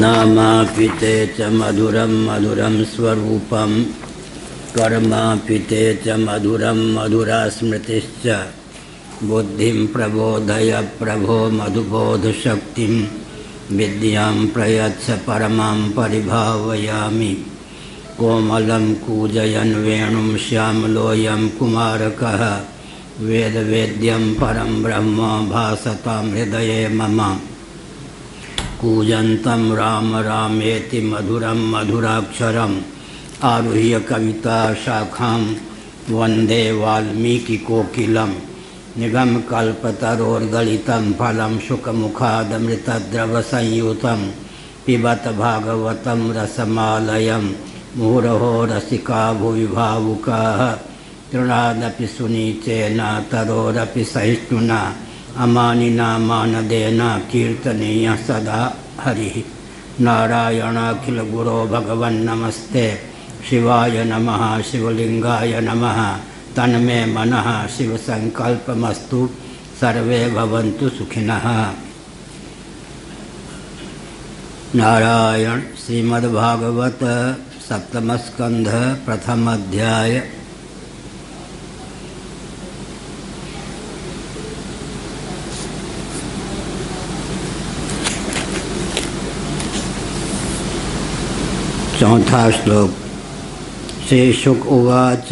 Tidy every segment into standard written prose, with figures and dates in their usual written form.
नामापिते च मधुरं मधुरं स्वरूपं कर्मापिते च मधुरं मधुरा स्मृतिश्च बुद्धिं प्रबोधय प्रभो मधुबोधशक्तिं विद्यां प्रयच्छ परमां परिभावयामि। कोमलं कूजयन् वेणुं श्यामलोऽयं कुमारकः वेदवेद्यं परं ब्रह्म भासतां हृदये मम। कूजन्तं राम रामेति मधुरं मधुराक्षरम् आरुह्य कविता शाखां वन्दे वाल्मीकिकोकिलं। निगमकल्पतरोर्गलितं फलं शुकमुखादमृतद्रवसंयुतं पिबत भागवतं रसमालयं मुहुरहो रसिका भुवि भावुकाः। तृणादपि सुनीचेन तरोरपि सहिष्णुना अमानिना मानदेन कीर्तनीयः सदा हरिः। नारायणाखिलगुरो भगवन्नमस्ते शिवाय नमः शिवलिंगाय नमः। तन्मे मनः शिवसंकल्पमस्तु सर्वे भवन्तु सुखिनः। नारायण श्रीमद्भागवत सप्तम स्कंध प्रथम अध्याय। चौथा श्लोक। श्री शुक उवाच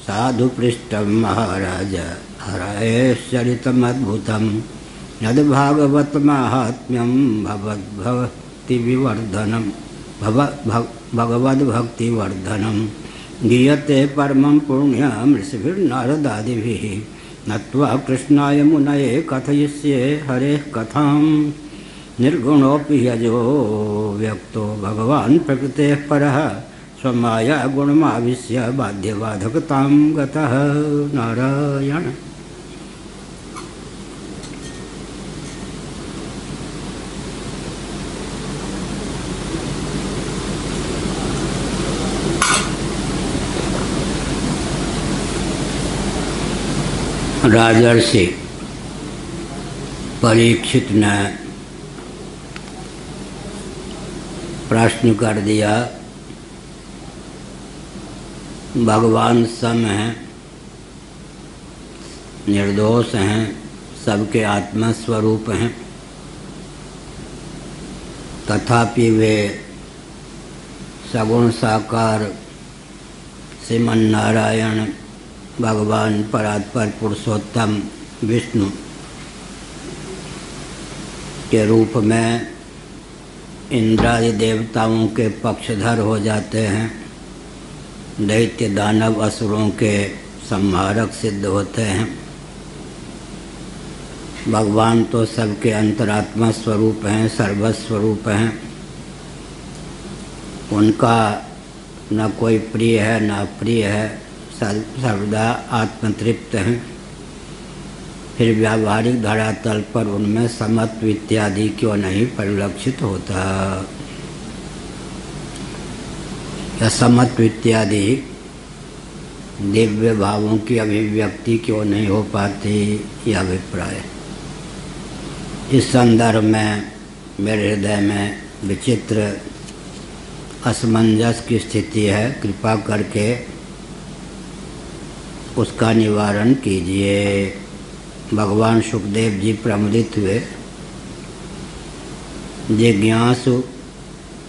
साधु पृष्ठं महाराज हरेश्चरितमद्भुतं यद्भागवतमाहात्म्यं भगवद्भक्तिवर्धनं गीयते परमं पुण्यं ऋषिभिर्नारदादिभिः। नत्वा कृष्णाय मुनये कथयिष्ये हरेः कथां। निर्गुणोऽपि यजो व्यक्तो भगवान् प्रकृतेः परः स्वमाया गुणमाविश्य बाध्यबाधकतां गतः। नारायण। राजर्षि परीक्षित ने प्रश्न कर दिया, भगवान सम हैं, निर्दोष हैं, सबके आत्मा स्वरूप हैं, तथापि वे सगुण साकार श्रीमन नारायण भगवान परात्पर पुरुषोत्तम विष्णु के रूप में इंद्रादि देवताओं के पक्षधर हो जाते हैं, दैत्य दानव असुरों के संहारक सिद्ध होते हैं। भगवान तो सबके अंतरात्मा स्वरूप हैं, सर्वस्वरूप हैं। उनका न कोई प्रिय है न अप्रिय है, सर्वदा आत्मतृप्त हैं। फिर व्यावहारिक धरातल पर उनमें समत्व इत्यादि क्यों नहीं परिलक्षित होता? या समत्व इत्यादि दिव्य भावों की अभिव्यक्ति क्यों नहीं हो पाती, यह अभिप्राय। इस संदर्भ में मेरे हृदय में विचित्र असमंजस की स्थिति है। कृपा करके उसका निवारण कीजिए। भगवान सुखदेव जी प्रमुदित हुए। जिज्ञासु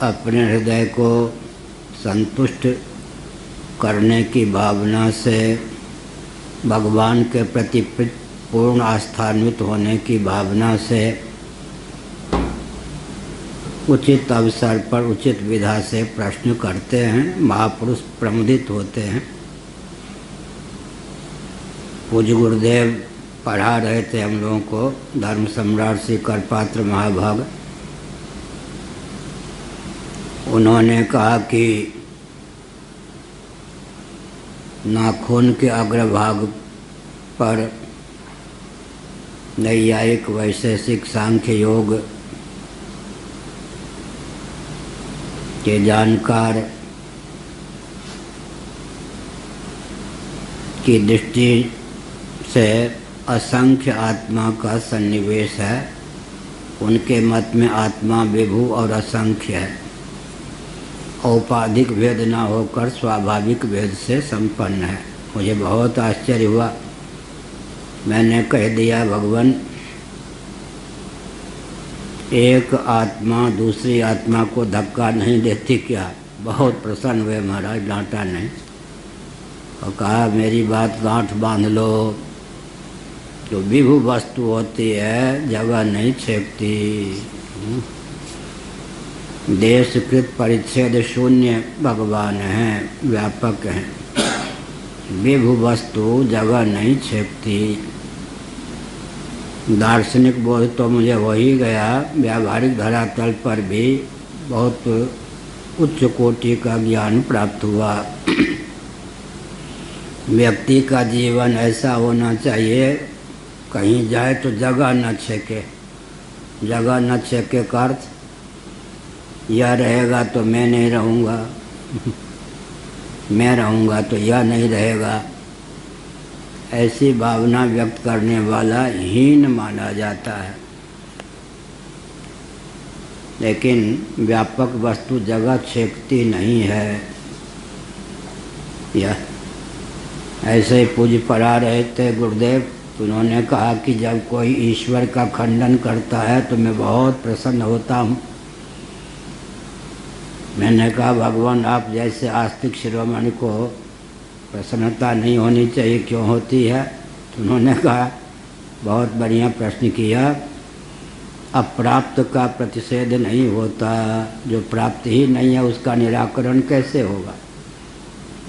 अपने हृदय को संतुष्ट करने की भावना से, भगवान के प्रति पूर्ण आस्थान्वित होने की भावना से उचित अवसर पर उचित विधा से प्रश्न करते हैं। महापुरुष प्रमुदित होते हैं। पूज्य गुरुदेव पढ़ा रहे थे हम लोगों को धर्म सम्राट श्री करपात्र महाभाग। उन्होंने कहा कि नाखून के अग्रभाग पर नैयायिक वैशेषिक सांख्य योग के जानकार की दृष्टि से असंख्य आत्मा का सन्निवेश है। उनके मत में आत्मा विभु और असंख्य है, औपाधिक भेद न होकर स्वाभाविक भेद से संपन्न है। मुझे बहुत आश्चर्य हुआ। मैंने कह दिया, भगवान एक आत्मा दूसरी आत्मा को धक्का नहीं देती क्या? बहुत प्रसन्न हुए महाराज, डांटा नहीं और कहा मेरी बात गांठ बांध लो। जो विभु वस्तु होती है जगह नहीं छेकती। देशकृत परिच्छेद शून्य भगवान हैं, व्यापक हैं। विभु वस्तु जगह नहीं छेकती। दार्शनिक बोध तो मुझे हो ही गया, व्यावहारिक धरातल पर भी बहुत उच्च कोटि का ज्ञान प्राप्त हुआ। व्यक्ति का जीवन ऐसा होना चाहिए, कहीं जाए तो जगह न छेके। जगह न छेके का अर्थ यह रहेगा तो मैं नहीं रहूँगा, मैं रहूँगा तो यह नहीं रहेगा। ऐसी भावना व्यक्त करने वाला हीन माना जाता है। लेकिन व्यापक वस्तु जगह छेकती नहीं है। यह ऐसे ही पूज्य पढ़ा रहे थे गुरुदेव, उन्होंने कहा कि जब कोई ईश्वर का खंडन करता है तो मैं बहुत प्रसन्न होता हूँ। मैंने कहा भगवान आप जैसे आस्तिक शिरोमणि को प्रसन्नता नहीं होनी चाहिए, क्यों होती है? तो उन्होंने कहा बहुत बढ़िया प्रश्न किया। अप्राप्त का प्रतिषेध नहीं होता, जो प्राप्त ही नहीं है उसका निराकरण कैसे होगा?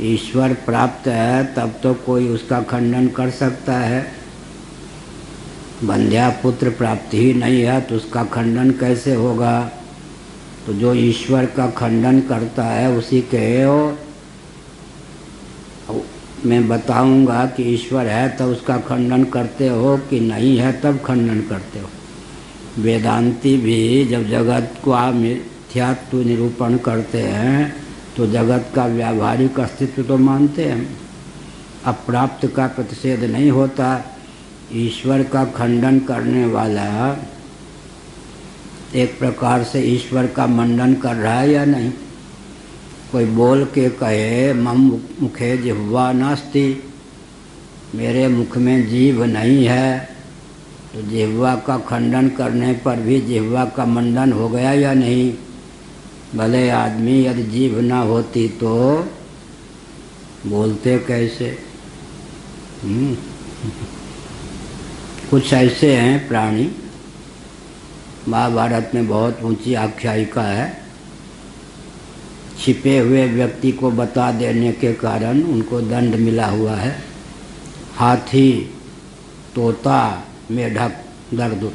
ईश्वर प्राप्त है तब तो कोई उसका खंडन कर सकता है। बंध्या पुत्र प्राप्त ही नहीं है तो उसका खंडन कैसे होगा? तो जो ईश्वर का खंडन करता है उसी के हो। मैं बताऊंगा कि ईश्वर है तब उसका खंडन करते हो कि नहीं है तब खंडन करते हो। वेदांती भी जब जगत को मिथ्यात्व निरूपण करते हैं तो जगत का व्यावहारिक अस्तित्व तो मानते हैं। अप्राप्त का प्रतिषेध नहीं होता। ईश्वर का खंडन करने वाला एक प्रकार से ईश्वर का मंडन कर रहा है या नहीं? कोई बोल के कहे मम मुखे जिह्वा नास्ति, मेरे मुख में जीभ नहीं है, तो जिह्वा का खंडन करने पर भी जिह्वा का मंडन हो गया या नहीं? भले आदमी यदि जीभ ना होती तो बोलते कैसे? कुछ ऐसे हैं प्राणी। महाभारत में बहुत ऊंची आख्यायिका है। छिपे हुए व्यक्ति को बता देने के कारण उनको दंड मिला हुआ है। हाथी, तोता, मेढक, दरदुर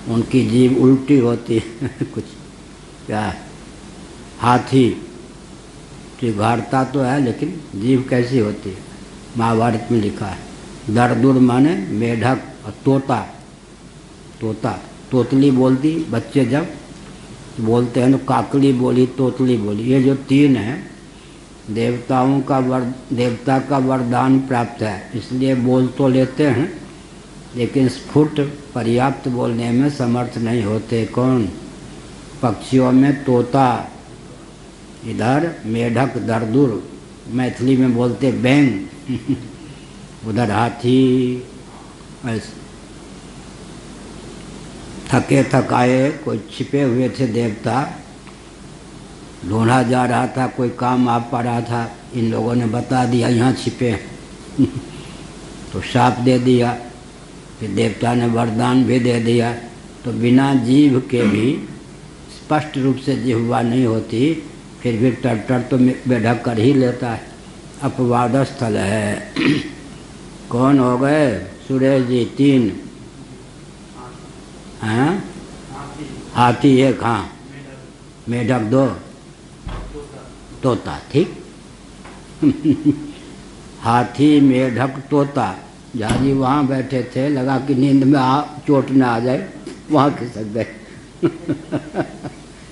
उनकी जीभ उल्टी होती है कुछ क्या? हाथी चिघाड़ता तो है लेकिन जीभ कैसी होती है? महाभारत में लिखा है। दरदुर माने मेढक और तोता। तोता तोतली बोलती, बच्चे जब बोलते हैं तो काकली बोली, तोतली बोली। ये जो तीन हैं देवता का वरदान प्राप्त है, इसलिए बोल तो लेते हैं लेकिन स्फुट पर्याप्त बोलने में समर्थ नहीं होते। कौन? पक्षियों में तोता, इधर मेढक, दरदुर, मैथिली में बोलते बैंग उधर हाथी। ऐसे थके थकाए कोई छिपे हुए थे देवता, ढूंढा जा रहा था, कोई काम आ पा रहा था, इन लोगों ने बता दिया यहाँ छिपे तो शाप दे दिया। फिर देवता ने वरदान भी दे दिया। तो बिना जीभ के भी स्पष्ट रूप से जिह्वा नहीं होती, फिर भी टर तो बेढक कर ही लेता है। अपवाद स्थल है। कौन हो गए सुरेश जी? 3 हैं? हाथी 1, हाँ, मेढक 2, तोता। ठीक हाथी, मेढक, तोता। झाजी वहाँ बैठे थे, लगा कि नींद में चोट न आ जाए, वहाँ खिसक गए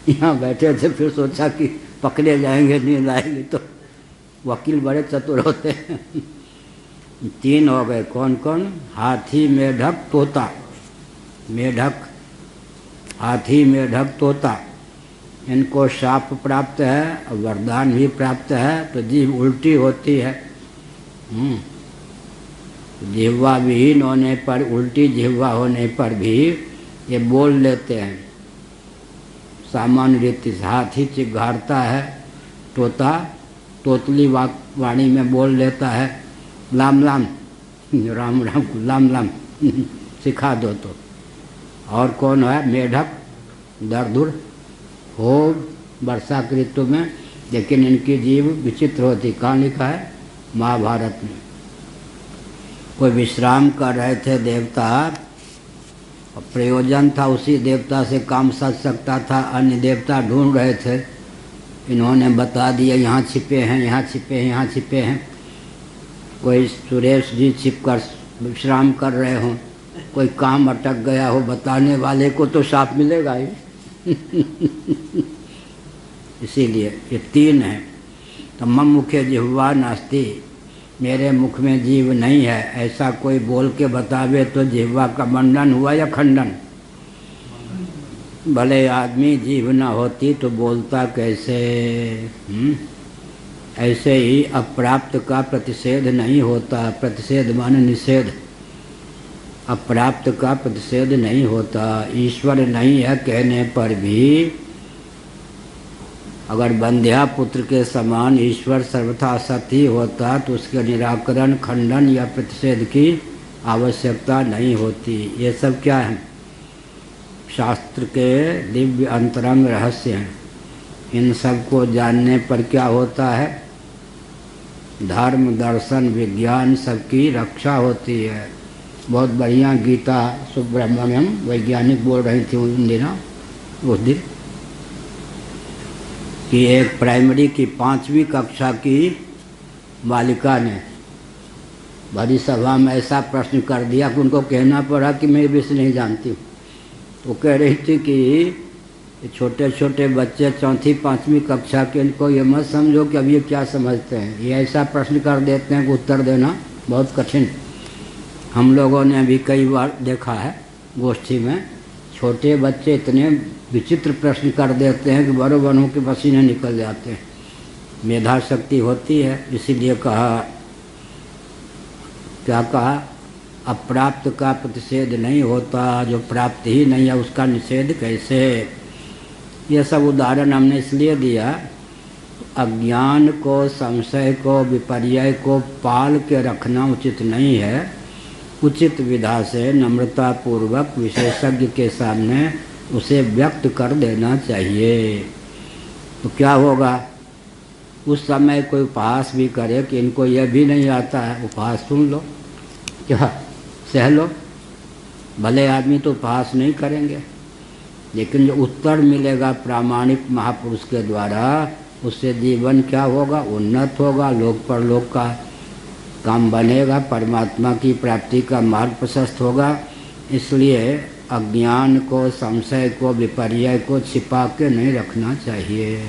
यहाँ बैठे थे, फिर सोचा कि पकड़े जाएंगे, नींद आएगी। तो वकील बड़े चतुर होते हैं। 3 हो गए। कौन कौन? हाथी, मेढक, तोता। मेढक, हाथी, मेढक, तोता, इनको शाप प्राप्त है और वरदान भी प्राप्त है, तो जीभ उल्टी होती है। जिह्वा विहीन होने पर, उल्टी जिह्वा होने पर भी ये बोल लेते हैं। सामान्य रीति से हाथी चिघाड़ता है, तोता तोतली वाणी में बोल लेता है, लाम लाम, राम राम को लाम लाम सिखा दो तो। और कौन है? मेढक, दरदुर हो वर्षा के ऋतु में, लेकिन इनकी जीव विचित्र होती। कहाँ लिखा है? महाभारत में। कोई विश्राम कर रहे थे देवता, और प्रयोजन था उसी देवता से काम सध सकता था, अन्य देवता ढूंढ रहे थे। इन्होंने बता दिया यहाँ छिपे हैं, यहाँ छिपे हैं, यहाँ छिपे हैं। कोई सुरेश जी छिपकर विश्राम कर रहे हों, कोई काम अटक गया हो, बताने वाले को तो शाप मिलेगा ही। इसीलिए ये तीन है। तो मम मुखे जिह्वा नास्ति, मेरे मुख में जीव नहीं है, ऐसा कोई बोल के बतावे तो जिह्वा का मंडन हुआ या खंडन? भले आदमी जीव न होती तो बोलता कैसे? ऐसे ही अप्राप्त का प्रतिषेध नहीं होता। प्रतिषेध माने निषेध। अप्राप्त का प्रतिषेध नहीं होता। ईश्वर नहीं है कहने पर भी अगर बंध्या पुत्र के समान ईश्वर सर्वथा सत्य ही होता तो उसके निराकरण, खंडन या प्रतिषेध की आवश्यकता नहीं होती। ये सब क्या है? शास्त्र के दिव्य अंतरंग रहस्य हैं। इन सब को जानने पर क्या होता है? धर्म, दर्शन, विज्ञान सबकी रक्षा होती है। बहुत बढ़िया गीता सुब्रमण्यम वैज्ञानिक बोल रही थी उन दिनों, उस दिन, कि एक प्राइमरी की 5वीं कक्षा की बालिका ने भरी सभा में ऐसा प्रश्न कर दिया कि उनको कहना पड़ा कि मैं ये विषय नहीं जानती हूँ। तो कह रही थी कि छोटे छोटे बच्चे 4वीं 5वीं कक्षा के, इनको ये मत समझो कि अब ये क्या समझते हैं, ये ऐसा प्रश्न कर देते हैं कि उत्तर देना बहुत कठिन। हम लोगों ने भी कई बार देखा है गोष्ठी में, छोटे बच्चे इतने विचित्र प्रश्न कर देते हैं कि बड़ों बड़ों के पसीने निकल जाते हैं। मेधा शक्ति होती है, इसीलिए कहा, क्या कहा? अप्राप्त का प्रतिषेध नहीं होता। जो प्राप्त ही नहीं है उसका निषेध कैसे? ये सब उदाहरण हमने इसलिए दिया, अज्ञान को, संशय को, विपर्यय को पाल के रखना उचित नहीं है। उचित विधा से नम्रता पूर्वक विशेषज्ञ के सामने उसे व्यक्त कर देना चाहिए। तो क्या होगा? उस समय कोई उपहास भी करे कि इनको यह भी नहीं आता है, उपहास सुन लो, क्या सह लो। भले आदमी तो उपहास नहीं करेंगे, लेकिन जो उत्तर मिलेगा प्रामाणिक महापुरुष के द्वारा, उससे जीवन क्या होगा? उन्नत होगा, लोक परलोक का काम बनेगा, परमात्मा की प्राप्ति का मार्ग प्रशस्त होगा। इसलिए अज्ञान को, संशय को, विपर्यय को छिपा के नहीं रखना चाहिए।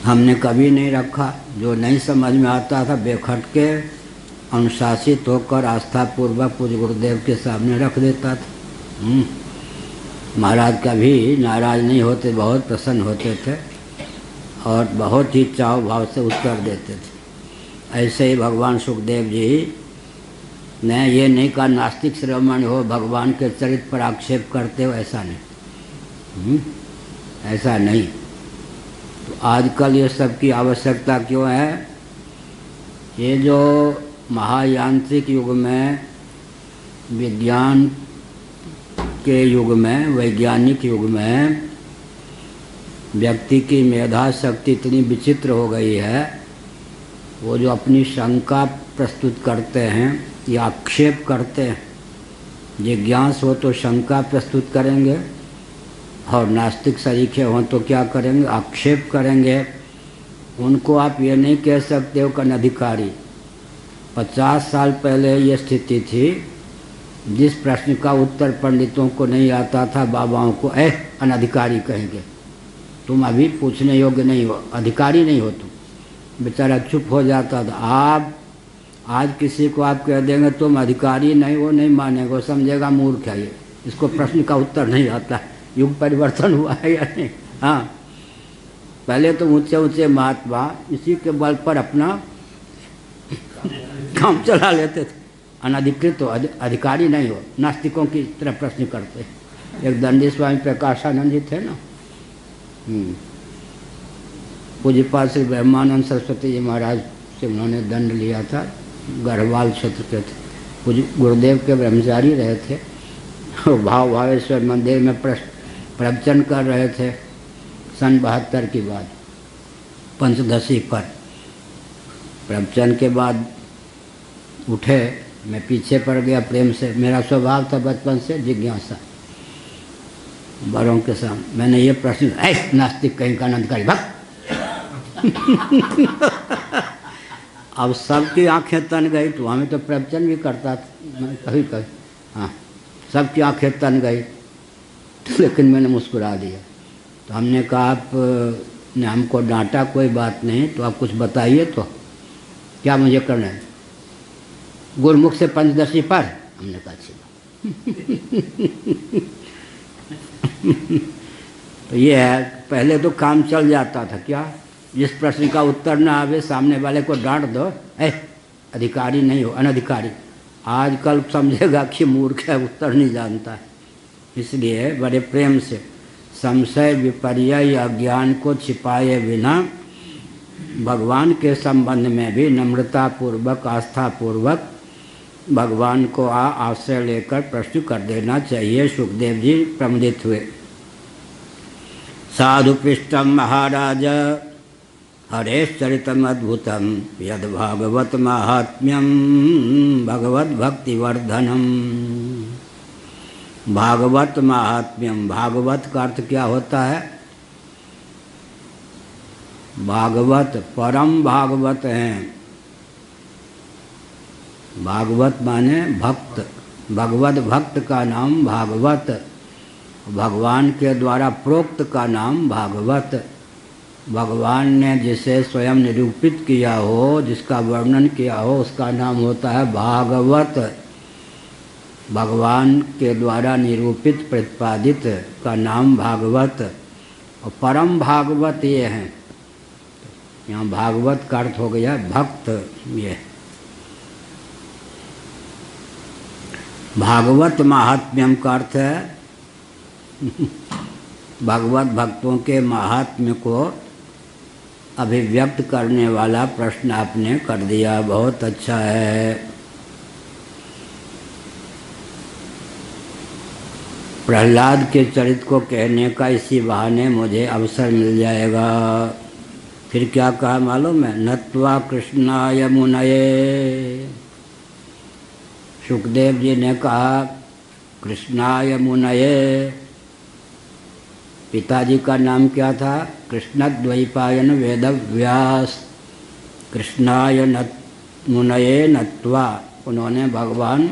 हमने कभी नहीं रखा। जो नहीं समझ में आता था बेखटके अनुशासित होकर आस्थापूर्वक पूज्य गुरुदेव के सामने रख देता था। महाराज कभी नाराज नहीं होते, बहुत प्रसन्न होते थे और बहुत ही चाव भाव से उत्तर देते थे। ऐसे ही भगवान सुखदेव जी ने ये नहीं कहा नास्तिक श्रवण हो, भगवान के चरित्र पर आक्षेप करते हो, ऐसा नहीं। ऐसा नहीं। तो आजकल ये सब की आवश्यकता क्यों है? ये जो महायांत्रिक युग में, विज्ञान के युग में, वैज्ञानिक युग में व्यक्ति की मेधा शक्ति इतनी विचित्र हो गई है, वो जो अपनी शंका प्रस्तुत करते हैं या आक्षेप करते हैं, जिज्ञास हो तो शंका प्रस्तुत करेंगे और नास्तिक सरीखे हों तो क्या करेंगे? आक्षेप करेंगे। उनको आप ये नहीं कह सकते हो कि अनधिकारी। 50 साल पहले ये स्थिति थी, जिस प्रश्न का उत्तर पंडितों को नहीं आता था, बाबाओं को अनधिकारी कहेंगे, तुम अभी पूछने योग्य नहीं हो, अधिकारी नहीं हो तुम। बेचारा चुप हो जाता था। आज किसी को आप कह देंगे तुम अधिकारी नहीं, वो नहीं मानेगा, वो समझेगा मूर्ख है ये, इसको प्रश्न का उत्तर नहीं आता। युग परिवर्तन हुआ है या नहीं? हाँ, पहले तो ऊंचे ऊंचे महात्मा इसी के बल पर अपना काम चला लेते थे। अनधिकृत हो, अधिकारी नहीं हो, नास्तिकों की तरह प्रश्न करते। एक दंडी स्वामी प्रकाशानंद जी थे ना, पूज्यपाद श्री ब्रह्मानंद सरस्वती जी महाराज से उन्होंने दंड लिया था, गढ़वाल क्षेत्र के थे। पूज्य गुरुदेव के ब्रह्मचारी रहे थे, भाव भावेश्वर मंदिर में प्रवचन कर रहे थे सन 72 की बात, पंचदशी पर प्रवचन के बाद उठे, मैं पीछे पड़ गया प्रेम से। मेरा स्वभाव था बचपन से जिज्ञासा, बड़ों के सामने मैंने ये प्रश्न, ऐ नास्तिक कहीं का अनंतकारी भक्त। अब सबकी आंखें तन गई, तो हमें तो प्रवचन भी करता था मैं कभी कभी, हाँ, सबकी आंखें तन गई, लेकिन मैंने मुस्कुरा दिया। तो हमने कहा आप ने हमको डांटा, कोई बात नहीं, तो आप कुछ बताइए तो क्या मुझे करना है? गुरुमुख से पंचदशी पर। हमने कहा अच्छी तो ये है, पहले तो काम चल जाता था। क्या? जिस प्रश्न का उत्तर ना आवे सामने वाले को डांट दो, ऐ अधिकारी नहीं हो, अनधिकारी। आजकल समझेगा कि मूर्ख है, उत्तर नहीं जानता है। इसलिए बड़े प्रेम से संशय विपर्य अज्ञान को छिपाए बिना भगवान के संबंध में भी नम्रता पूर्वक, आस्था पूर्वक भगवान को आश्रय लेकर प्रश्न कर देना चाहिए। सुखदेव जी प्रमुदित हुए। साधु पृष्ठम महाराज हरेश्चरितम अद्भुतम यद भागवत महात्म्यम भगवत भक्तिवर्धनम। भागवत महात्म्यम, भागवत का अर्थ क्या होता है? भागवत परम भागवत हैं। भागवत माने भक्त, भगवत भक्त का नाम भागवत, भगवान के द्वारा प्रोक्त का नाम भागवत। भगवान ने जिसे स्वयं निरूपित किया हो, जिसका वर्णन किया हो, उसका नाम होता है भागवत। भगवान के द्वारा निरूपित प्रतिपादित का नाम भागवत, और परम भागवत ये हैं। यहाँ भागवत का अर्थ हो गया भक्त। ये भागवत महात्म्यम का अर्थ है भगवत भक्तों के महात्म्य को अभिव्यक्त करने वाला प्रश्न आपने कर दिया, बहुत अच्छा है। प्रहलाद के चरित्र को कहने का इसी बहाने मुझे अवसर मिल जाएगा। फिर क्या कहा मालूम है? नत्वा कृष्णाय मुनये। सुखदेव जी ने कहा कृष्णाय मुनये। पिताजी का नाम क्या था? कृष्णद्वैपायन वेदव्यास। कृष्णाय मुनये नत्वा, उन्होंने भगवान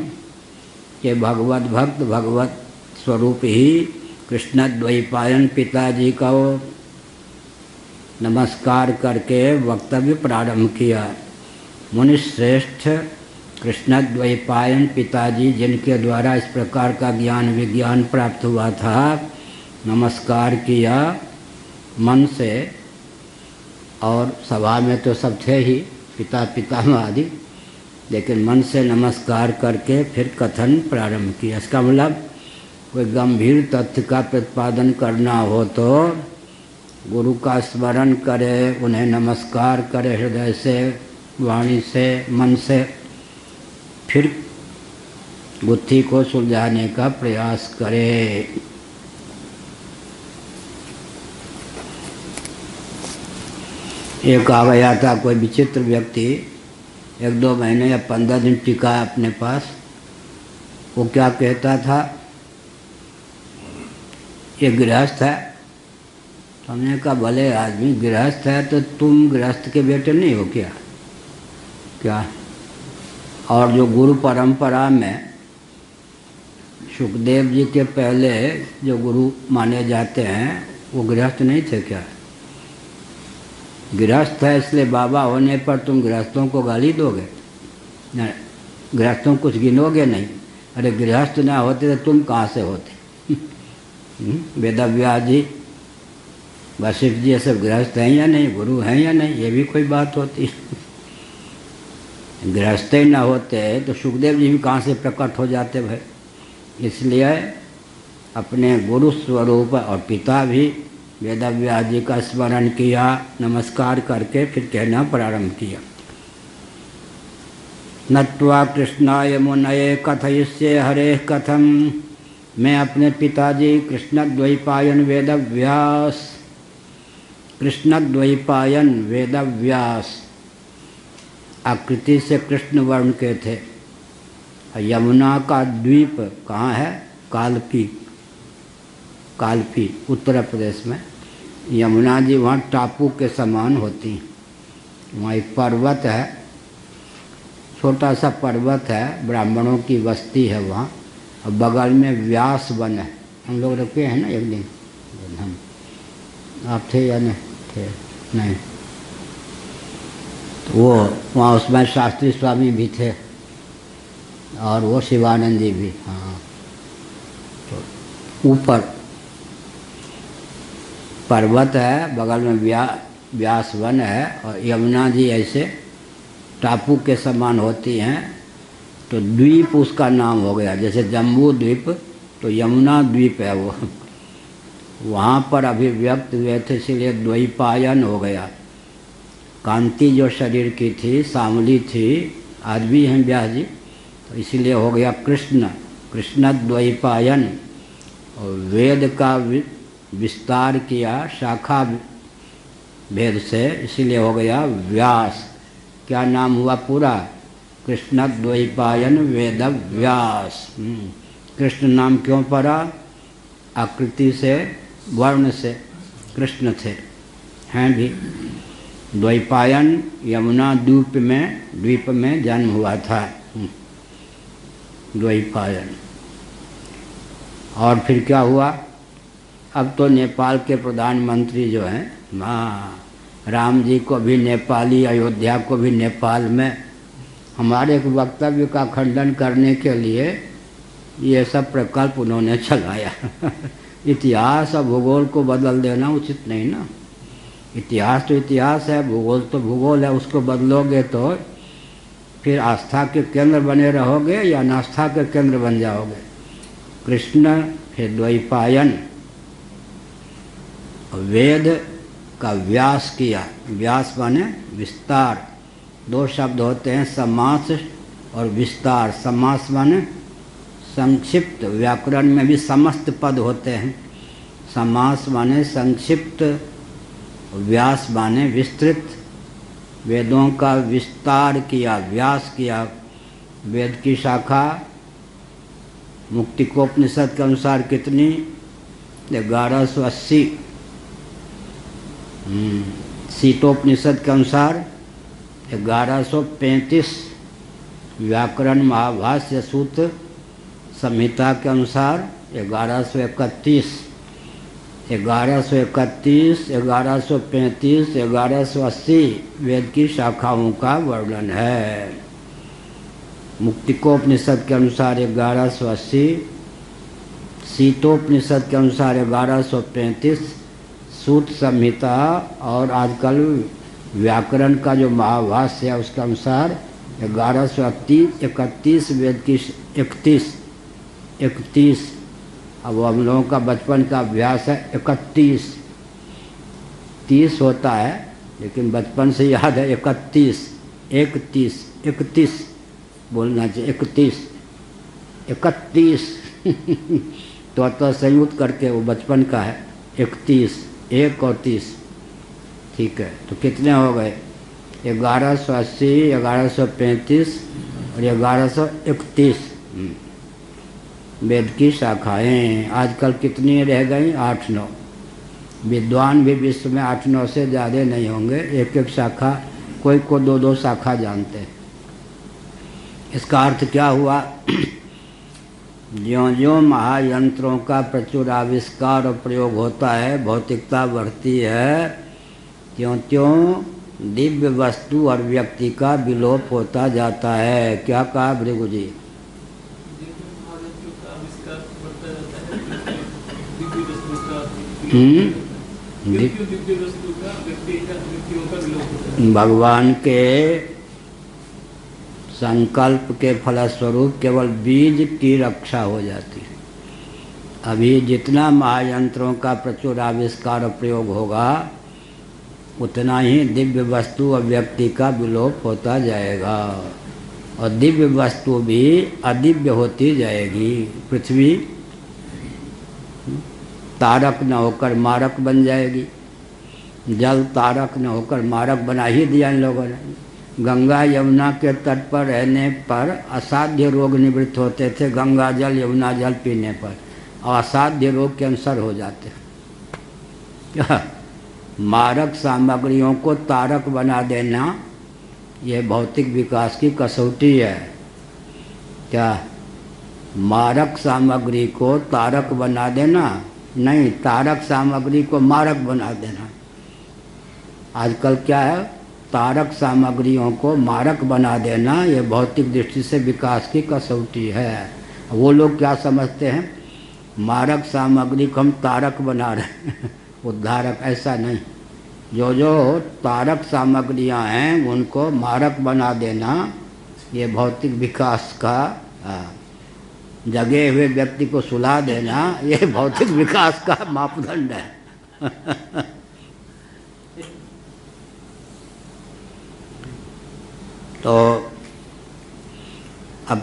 के भगवत भक्त, भगवत स्वरूप ही कृष्णद्वैपायन पिताजी का नमस्कार करके वक्तव्य प्रारंभ किया। मुनिश्रेष्ठ कृष्णद्वैपायन पिताजी, जिनके द्वारा इस प्रकार का ज्ञान विज्ञान प्राप्त हुआ था, नमस्कार किया मन से। और सभा में तो सब थे ही, पिता पितामह आदि, लेकिन मन से नमस्कार करके फिर कथन प्रारंभ किया। इसका मतलब कोई गंभीर तथ्य का प्रतिपादन करना हो तो गुरु का स्मरण करे, उन्हें नमस्कार करे हृदय से, वाणी से, मन से, फिर गुत्थी को सुलझाने का प्रयास करे। एक आ गया था कोई विचित्र व्यक्ति, 1-2 महीने या 15 दिन टिका अपने पास। वो क्या कहता था? ये गृहस्थ है। तो हमने कहा भले आदमी गृहस्थ है तो तुम गृहस्थ के बेटे नहीं हो क्या? क्या? और जो गुरु परंपरा में सुखदेव जी के पहले जो गुरु माने जाते हैं वो गृहस्थ नहीं थे क्या? गृहस्थ है इसलिए बाबा होने पर तुम गृहस्थों को गाली दोगे? न गृहस्थों कुछ गिनोगे नहीं। अरे गृहस्थ ना होते तो तुम कहाँ से होते? वेदव्यास जी, वशिष्ठ जी, ये सब गृहस्थ हैं या नहीं, गुरु हैं या नहीं, ये भी कोई बात होती? गृहस्थ ही ना होते तो सुखदेव जी भी कहाँ से प्रकट हो जाते भाई? इसलिए अपने गुरु स्वरूप और पिता भी वेदव्यास जी का स्मरण किया, नमस्कार करके फिर कहना प्रारंभ किया। नत्वा कृष्णाय मुनये कथयिष्ये हरे कथम। मैं अपने पिताजी कृष्णद्वैपायन वेदव्यास, कृष्णद्वैपायन वेदव्यास आकृति से कृष्ण वर्ण के थे। यमुना का द्वीप कहाँ है? कालपी, कालपी उत्तर प्रदेश में। यमुना जी वहाँ टापू के समान होती हैं। वहाँ एक पर्वत है, छोटा सा पर्वत है, ब्राह्मणों की बस्ती है वहाँ, और बगल में व्यास वन है। हम लोग रुके हैं ना एक दिन, हम आप थे या नहीं थे? नहीं। तो वो वहाँ उसमें शास्त्री स्वामी भी थे और वो शिवानंद जी भी। हाँ, तो ऊपर पर्वत है, बगल में व्यास वन है, और यमुना जी ऐसे टापू के समान होती हैं, तो द्वीप उसका नाम हो गया। जैसे जम्बू द्वीप तो यमुना द्वीप है वो, वहाँ पर अभिव्यक्त हुए थे, इसलिए द्वैपायन हो गया। कांति जो शरीर की थी, सांवली थी, आज भी हैं व्यास जी, तो इसीलिए हो गया कृष्ण, कृष्ण द्वैपायन। और वेद का विस्तार किया शाखा भेद से, इसीलिए हो गया व्यास। क्या नाम हुआ पूरा? कृष्ण द्वैपायन वेद व्यास। कृष्ण नाम क्यों पड़ा? आकृति से, वर्ण से कृष्ण थे, हैं भी। द्वैपायन यमुना द्वीप में जन्म हुआ था, द्वैपायन। और फिर क्या हुआ? अब तो नेपाल के प्रधानमंत्री जो हैं, हाँ, राम जी को भी नेपाली, अयोध्या को भी नेपाल में। हमारे एक वक्तव्य का खंडन करने के लिए ये सब प्रकल्प उन्होंने चलाया। इतिहास और भूगोल को बदल देना उचित नहीं ना। इतिहास तो इतिहास है, भूगोल तो भूगोल है, उसको बदलोगे तो फिर आस्था के केंद्र बने रहोगे या अनास्था के केंद्र बन जाओगे। कृष्ण फिर द्वैपायन, वेद का व्यास किया। व्यास माने विस्तार। दो शब्द होते हैं, समास और विस्तार। समास माने संक्षिप्त, व्याकरण में भी समस्त पद होते हैं। समास माने संक्षिप्त, व्यास माने विस्तृत। वेदों का विस्तार किया, व्यास किया। वेद की शाखा मुक्तिकोपनिषद के अनुसार कितनी? 1180। सीतोपनिषद के अनुसार 1135। व्याकरण महाभाष्य सूत्र संहिता के अनुसार 1131। 1131, 1135, 1180 वेद की शाखाओं का वर्णन है। मुक्तिकोपनिषद के अनुसार 1180, सीतोपनिषद के अनुसार 1135, सूत्र संहिता और आजकल व्याकरण का जो महाभाष्य है उसके अनुसार 1131 वेद की 31। अब हम लोगों का बचपन का अभ्यास है 31, 30 होता है, लेकिन बचपन से याद है 31, 31 बोलना चाहिए। 31 तो संयुक्त करके वो बचपन का है। 31, 1 और 30, ठीक है। तो कितने हो गए? 1180, 1135 और 1131 वेद की शाखाएं। आजकल कितनी रह गई? 8-9। विद्वान भी विश्व में 8-9 से ज़्यादा नहीं होंगे। एक एक शाखा, कोई को 2-2 शाखा जानते हैं। इसका अर्थ क्या हुआ? ज्यों-ज्यों महायंत्रों का प्रचुर आविष्कार और प्रयोग होता है, भौतिकता बढ़ती है, त्यों-त्यों दिव्य वस्तु और व्यक्ति का विलोप होता जाता है। क्या कहा भृगु जी? भगवान के संकल्प के फलस्वरूप केवल बीज की रक्षा हो जाती है। अभी जितना महायंत्रों का प्रचुर आविष्कार और प्रयोग होगा उतना ही दिव्य वस्तु और व्यक्ति का विलोप होता जाएगा और दिव्य वस्तु भी अदिव्य होती जाएगी। पृथ्वी तारक न होकर मारक बन जाएगी, जल तारक न होकर मारक बना ही दिया इन लोगों ने। गंगा यमुना के तट पर रहने पर असाध्य रोग निवृत्त होते थे, गंगा जल यमुना जल पीने पर, और असाध्य रोग कैंसर हो जाते। क्या मारक सामग्रियों को तारक बना देना ये भौतिक विकास की कसौटी है। क्या मारक सामग्री को तारक बना देना नहीं, तारक सामग्री को मारक बना देना। आजकल क्या है, तारक सामग्रियों को मारक बना देना ये भौतिक दृष्टि से विकास की कसौटी है। वो लोग क्या समझते हैं, मारक सामग्री को हम तारक बना रहे हैं उद्धारक, ऐसा नहीं। जो जो तारक सामग्रियां हैं उनको मारक बना देना ये भौतिक विकास का, जगे हुए व्यक्ति को सुला देना ये भौतिक विकास का मापदंड है। तो अब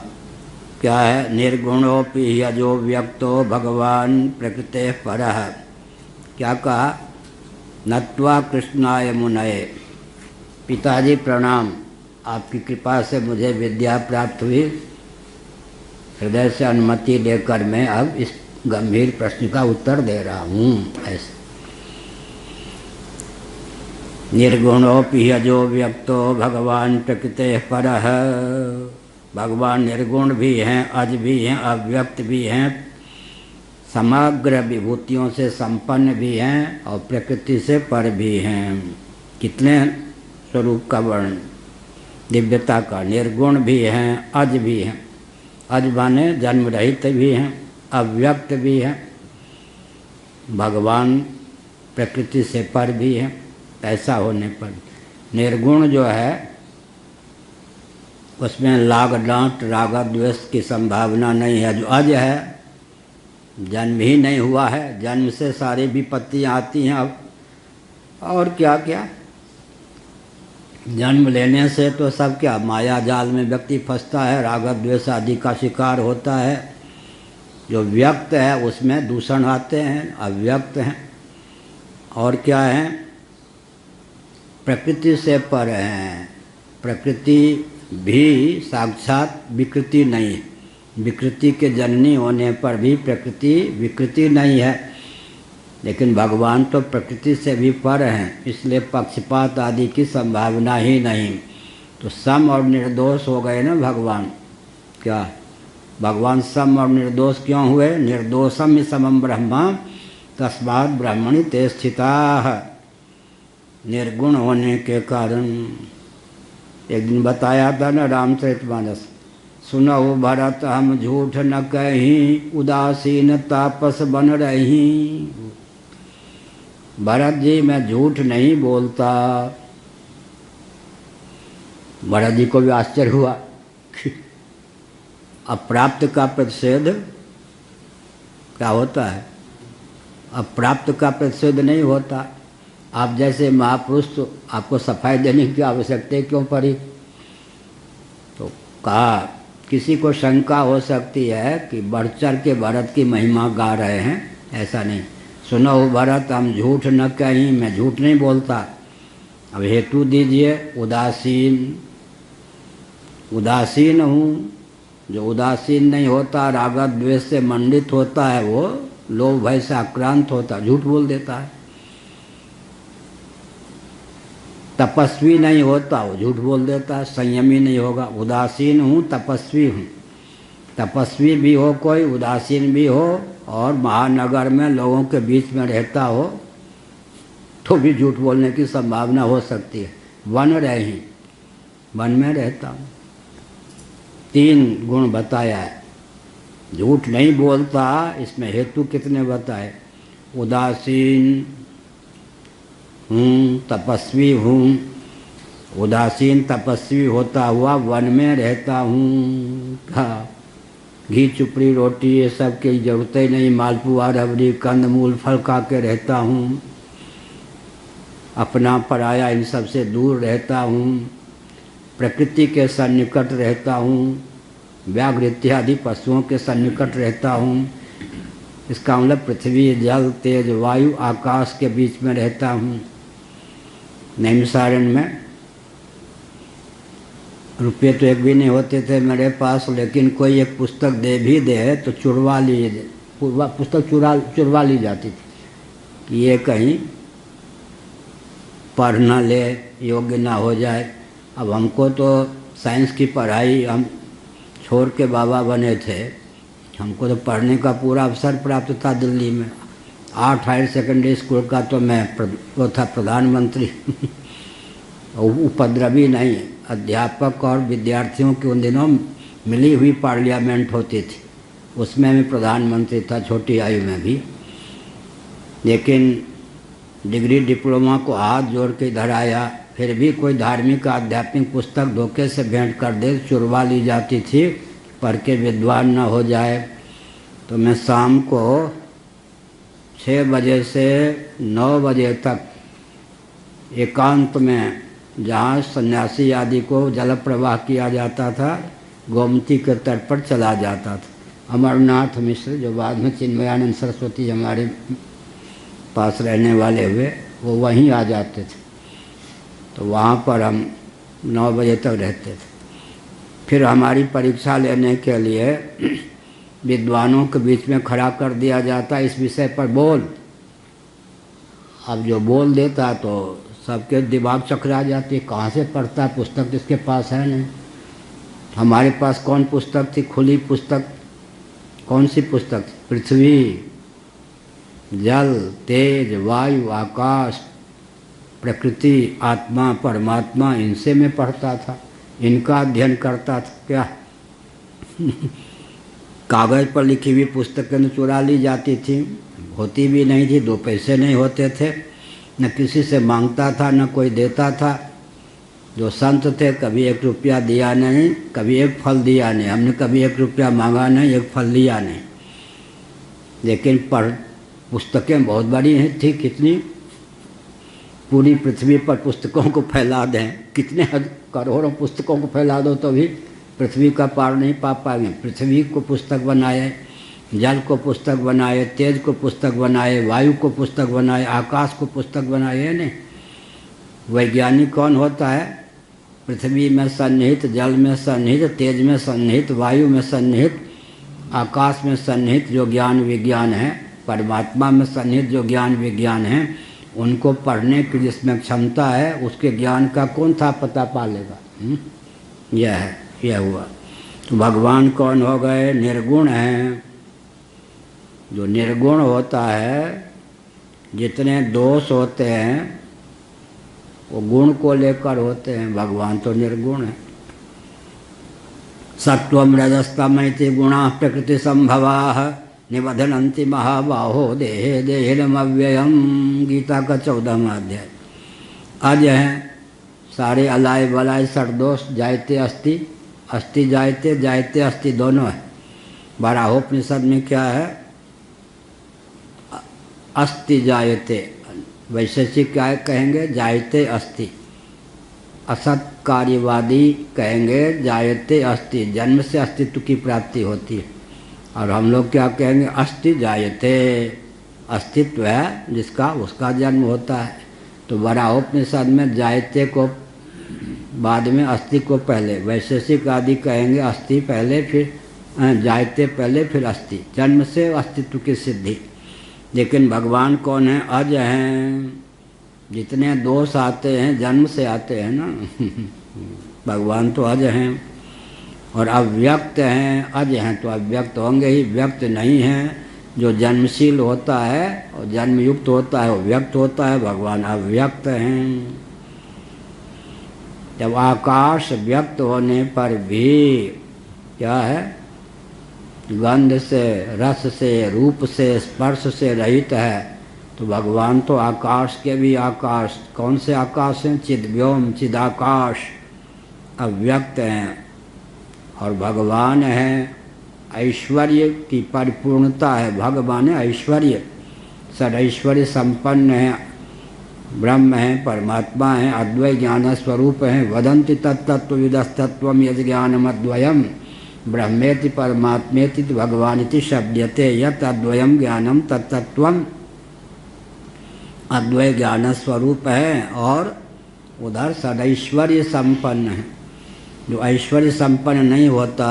क्या है, निर्गुणोपि यजो व्यक्तो भगवान प्रकृते परः। क्या कहा, नत्वा कृष्णाय मुनये। पिताजी प्रणाम, आपकी कृपा से मुझे विद्या प्राप्त हुई, हृदय से अनुमति लेकर मैं अब इस गंभीर प्रश्न का उत्तर दे रहा हूँ। ऐसे निर्गुणोपि यजो व्यक्तो भगवान प्रकृते परः। भगवान निर्गुण भी हैं, अज भी हैं, अव्यक्त भी हैं, समग्र विभूतियों से संपन्न भी हैं और प्रकृति से पर भी हैं। कितने स्वरूप का वर्णन, दिव्यता का। निर्गुण भी हैं, अज भी हैं, अज माने जन्म रहित भी हैं, अव्यक्त भी हैं, भगवान प्रकृति से पर भी हैं। ऐसा होने पर निर्गुण जो है उसमें लाग डांट राग द्वेष की संभावना नहीं है। जो अज है, जन्म ही नहीं हुआ है, जन्म से सारी विपत्तियाँ आती हैं। अब और क्या क्या, जन्म लेने से तो सब क्या माया जाल में व्यक्ति फंसता है, राग द्वेष आदि का शिकार होता है। जो व्यक्त है उसमें दूषण आते हैं, अव्यक्त हैं। और क्या है, प्रकृति से पर हैं। प्रकृति भी साक्षात विकृति नहीं है, विकृति के जननी होने पर भी प्रकृति विकृति नहीं है, लेकिन भगवान तो प्रकृति से भी पर हैं, इसलिए पक्षपात आदि की संभावना ही नहीं। तो सम और निर्दोष हो गए ना भगवान। क्या भगवान सम और निर्दोष क्यों हुए? निर्दोषम ही समम ब्रह्मा तस्मात् ब्रह्मणि ते स्थिताः। निर्गुण होने के कारण। एक दिन बताया था ना रामचरितमानस, सुनहु भरत हम झूठ न कहीं, उदासीन तापस बन रही। भरत जी मैं झूठ नहीं बोलता। भरत जी को भी आश्चर्य हुआ, अप्राप्त का प्रतिषेध क्या होता है? अप्राप्त का प्रतिषेध नहीं होता। आप जैसे महापुरुष तो आपको सफाई देने की आवश्यकता क्यों पड़ी? तो कहा किसी को शंका हो सकती है कि बढ़ चढ़ के भरत की महिमा गा रहे हैं, ऐसा नहीं। सुनो भरत हम झूठ न कहीं, मैं झूठ नहीं बोलता। अब हेतु दीजिए। उदासीन हूँ। जो उदासीन नहीं होता, राग द्वेष से मंडित होता है, वो लोभ भय से आक्रांत होता, झूठ बोल देता है। तपस्वी नहीं होता, वो झूठ बोल देता है। संयमी नहीं होगा। उदासीन हूँ, तपस्वी हूँ। तपस्वी भी हो कोई, उदासीन भी हो, और महानगर में लोगों के बीच में रहता हो, तो भी झूठ बोलने की संभावना हो सकती है। वन रही, वन में रहता हूँ। 3 गुण बताया है। झूठ नहीं बोलता, इसमें हेतु कितने बताए। उदासीन हूँ, तपस्वी हूँ। उदासीन तपस्वी होता हुआ वन में रहता हूँ। कहा घी चुपड़ी रोटी ये सब की जरूरत ही नहीं, मालपुआ रबड़ी कंद मूल फल खा के रहता हूँ। अपना पराया इन सब से दूर रहता हूँ। प्रकृति के सन्निकट रहता हूँ। व्याघ्र इत्यादि पशुओं के सन्निकट रहता हूँ। इसका मतलब पृथ्वी जल तेज वायु आकाश के बीच में रहता हूँ। नैमिषारण्य में रुपये तो एक भी नहीं होते थे मेरे पास, लेकिन कोई एक पुस्तक दे भी दे तो पुस्तक चुरवा ली जाती थी कि ये कहीं पढ़ ना ले, योग्य ना हो जाए। अब हमको तो साइंस की पढ़ाई हम छोड़ के बाबा बने थे, हमको तो पढ़ने का पूरा अवसर प्राप्त था दिल्ली में। 8 हायर सेकेंडरी स्कूल का तो मैं वो था प्रधानमंत्री उपद्रवी नहीं। अध्यापक और विद्यार्थियों की उन दिनों मिली हुई पार्लियामेंट होती थी, उसमें मैं प्रधानमंत्री था छोटी आयु में भी। लेकिन डिग्री डिप्लोमा को हाथ जोड़ के इधर आया, फिर भी कोई धार्मिक आध्यात्मिक पुस्तक धोखे से भेंट कर दे चुरवा ली जाती थी, पढ़ के विद्वान न हो जाए। तो मैं शाम को 6 बजे से 9 बजे तक एकांत में, जहाँ सन्यासी आदि को जल प्रवाह किया जाता था, गोमती के तट पर चला जाता था। अमरनाथ मिश्र जो बाद में चिन्मयानंद सरस्वती हमारे पास रहने वाले हुए, वो वहीं आ जाते थे। तो वहाँ पर हम 9 बजे तक रहते थे। फिर हमारी परीक्षा लेने के लिए विद्वानों के बीच में खड़ा कर दिया जाता, इस विषय पर बोल। अब जो बोल देता तो सबके दिमाग चकरा जाती, कहाँ से पढ़ता, पुस्तक जिसके पास है नहीं। हमारे पास कौन पुस्तक थी, खुली पुस्तक। कौन सी पुस्तक थी? पृथ्वी जल तेज वायु आकाश प्रकृति आत्मा परमात्मा, इनसे मैं पढ़ता था, इनका अध्ययन करता था। क्या कागज पर लिखी हुई पुस्तकें चुरा ली जाती थी, होती भी नहीं थी, 2 पैसे नहीं होते थे, न किसी से मांगता था न कोई देता था। जो संत थे कभी 1 रुपया दिया नहीं, कभी 1 फल दिया नहीं। हमने कभी 1 रुपया मांगा नहीं, 1 फल लिया नहीं। लेकिन पुस्तकें बहुत बड़ी थी, कितनी, पूरी पृथ्वी पर पुस्तकों को फैला दें, कितने करोड़ों पुस्तकों को फैला दो तो भी पृथ्वी का पार नहीं पा पाएंगे। पृथ्वी को पुस्तक बनाए, जल को पुस्तक बनाए, तेज को पुस्तक बनाए, वायु को पुस्तक बनाए, आकाश को पुस्तक बनाए। नहीं, वैज्ञानिक कौन होता है? पृथ्वी में सन्निहित, जल में सन्निहित, तेज में सन्निहित, वायु में सन्निहित, आकाश में सन्निहित जो ज्ञान विज्ञान है, परमात्मा में सन्निहित जो ज्ञान विज्ञान है, उनको पढ़ने की जिसमें क्षमता है, उसके ज्ञान का कौन था पता पा लेगा। यह है, यह हुआ। तो भगवान कौन हो गए? निर्गुण हैं। जो निर्गुण होता है, जितने दोष होते हैं वो गुण को लेकर होते हैं। भगवान तो निर्गुण है। सत्वम रजस्तमैति गुणा प्रकृति संभवाः निबधनन्ति महाबाहो देहे देहिनमव्ययम्। गीता का 14वां अध्याय। आज है सारे अलाय बलाय सदोष, जायते अस्ति, अस्ति जायते, जायते अस्ति, दोनों है। बारहोपनिषद में क्या है? अस्ति जायते, वैशेषिक क्या कहेंगे? जायते अस्ति। असत कार्यवादी कहेंगे जायते अस्ति, जन्म से अस्तित्व की प्राप्ति होती है। और हम लोग क्या कहेंगे? अस्ति जायते, अस्तित्व है जिसका, उसका जन्म होता है। तो बारहोपनिषद में जायते को बाद में, अस्ति को पहले। वैशेषिक आदि कहेंगे अस्ति पहले, फिर जायते पहले, फिर अस्ति, जन्म से अस्तित्व की सिद्धि। लेकिन भगवान कौन है? अज हैं। जितने दोष आते हैं जन्म से आते हैं ना। भगवान तो अज हैं। और अव्यक्त हैं, अज हैं तो अव्यक्त होंगे ही। व्यक्त नहीं हैं। जो जन्मशील होता है और जन्मयुक्त होता है वो व्यक्त होता है, भगवान अव्यक्त हैं। जब आकाश व्यक्त होने पर भी क्या है, गंध से, रस से, रूप से, स्पर्श से रहित है, तो भगवान तो आकाश के भी आकाश, कौन से आकाश हैं? चिद्व्योम, चिदाकाश, अव्यक्त हैं। और भगवान है ऐश्वर्य की परिपूर्णता है, भगवान है ऐश्वर्य, सदैश्वर्य संपन्न है, ब्रह्म है, परमात्मा है, अद्वैत ज्ञान स्वरूप है। वदन्ति तत्तत्त्वविदस्तत्त्वं यद् ज्ञानमद्वयम् ब्रह्मेति परमात्मेति भगवानिति शब्दते। यत् अद्वयम् ज्ञानम तत्तत्त्वम् अद्वैत ज्ञान स्वरूप है, और उधर सदैश्वर्य संपन्न है। जो ऐश्वर्य संपन्न नहीं होता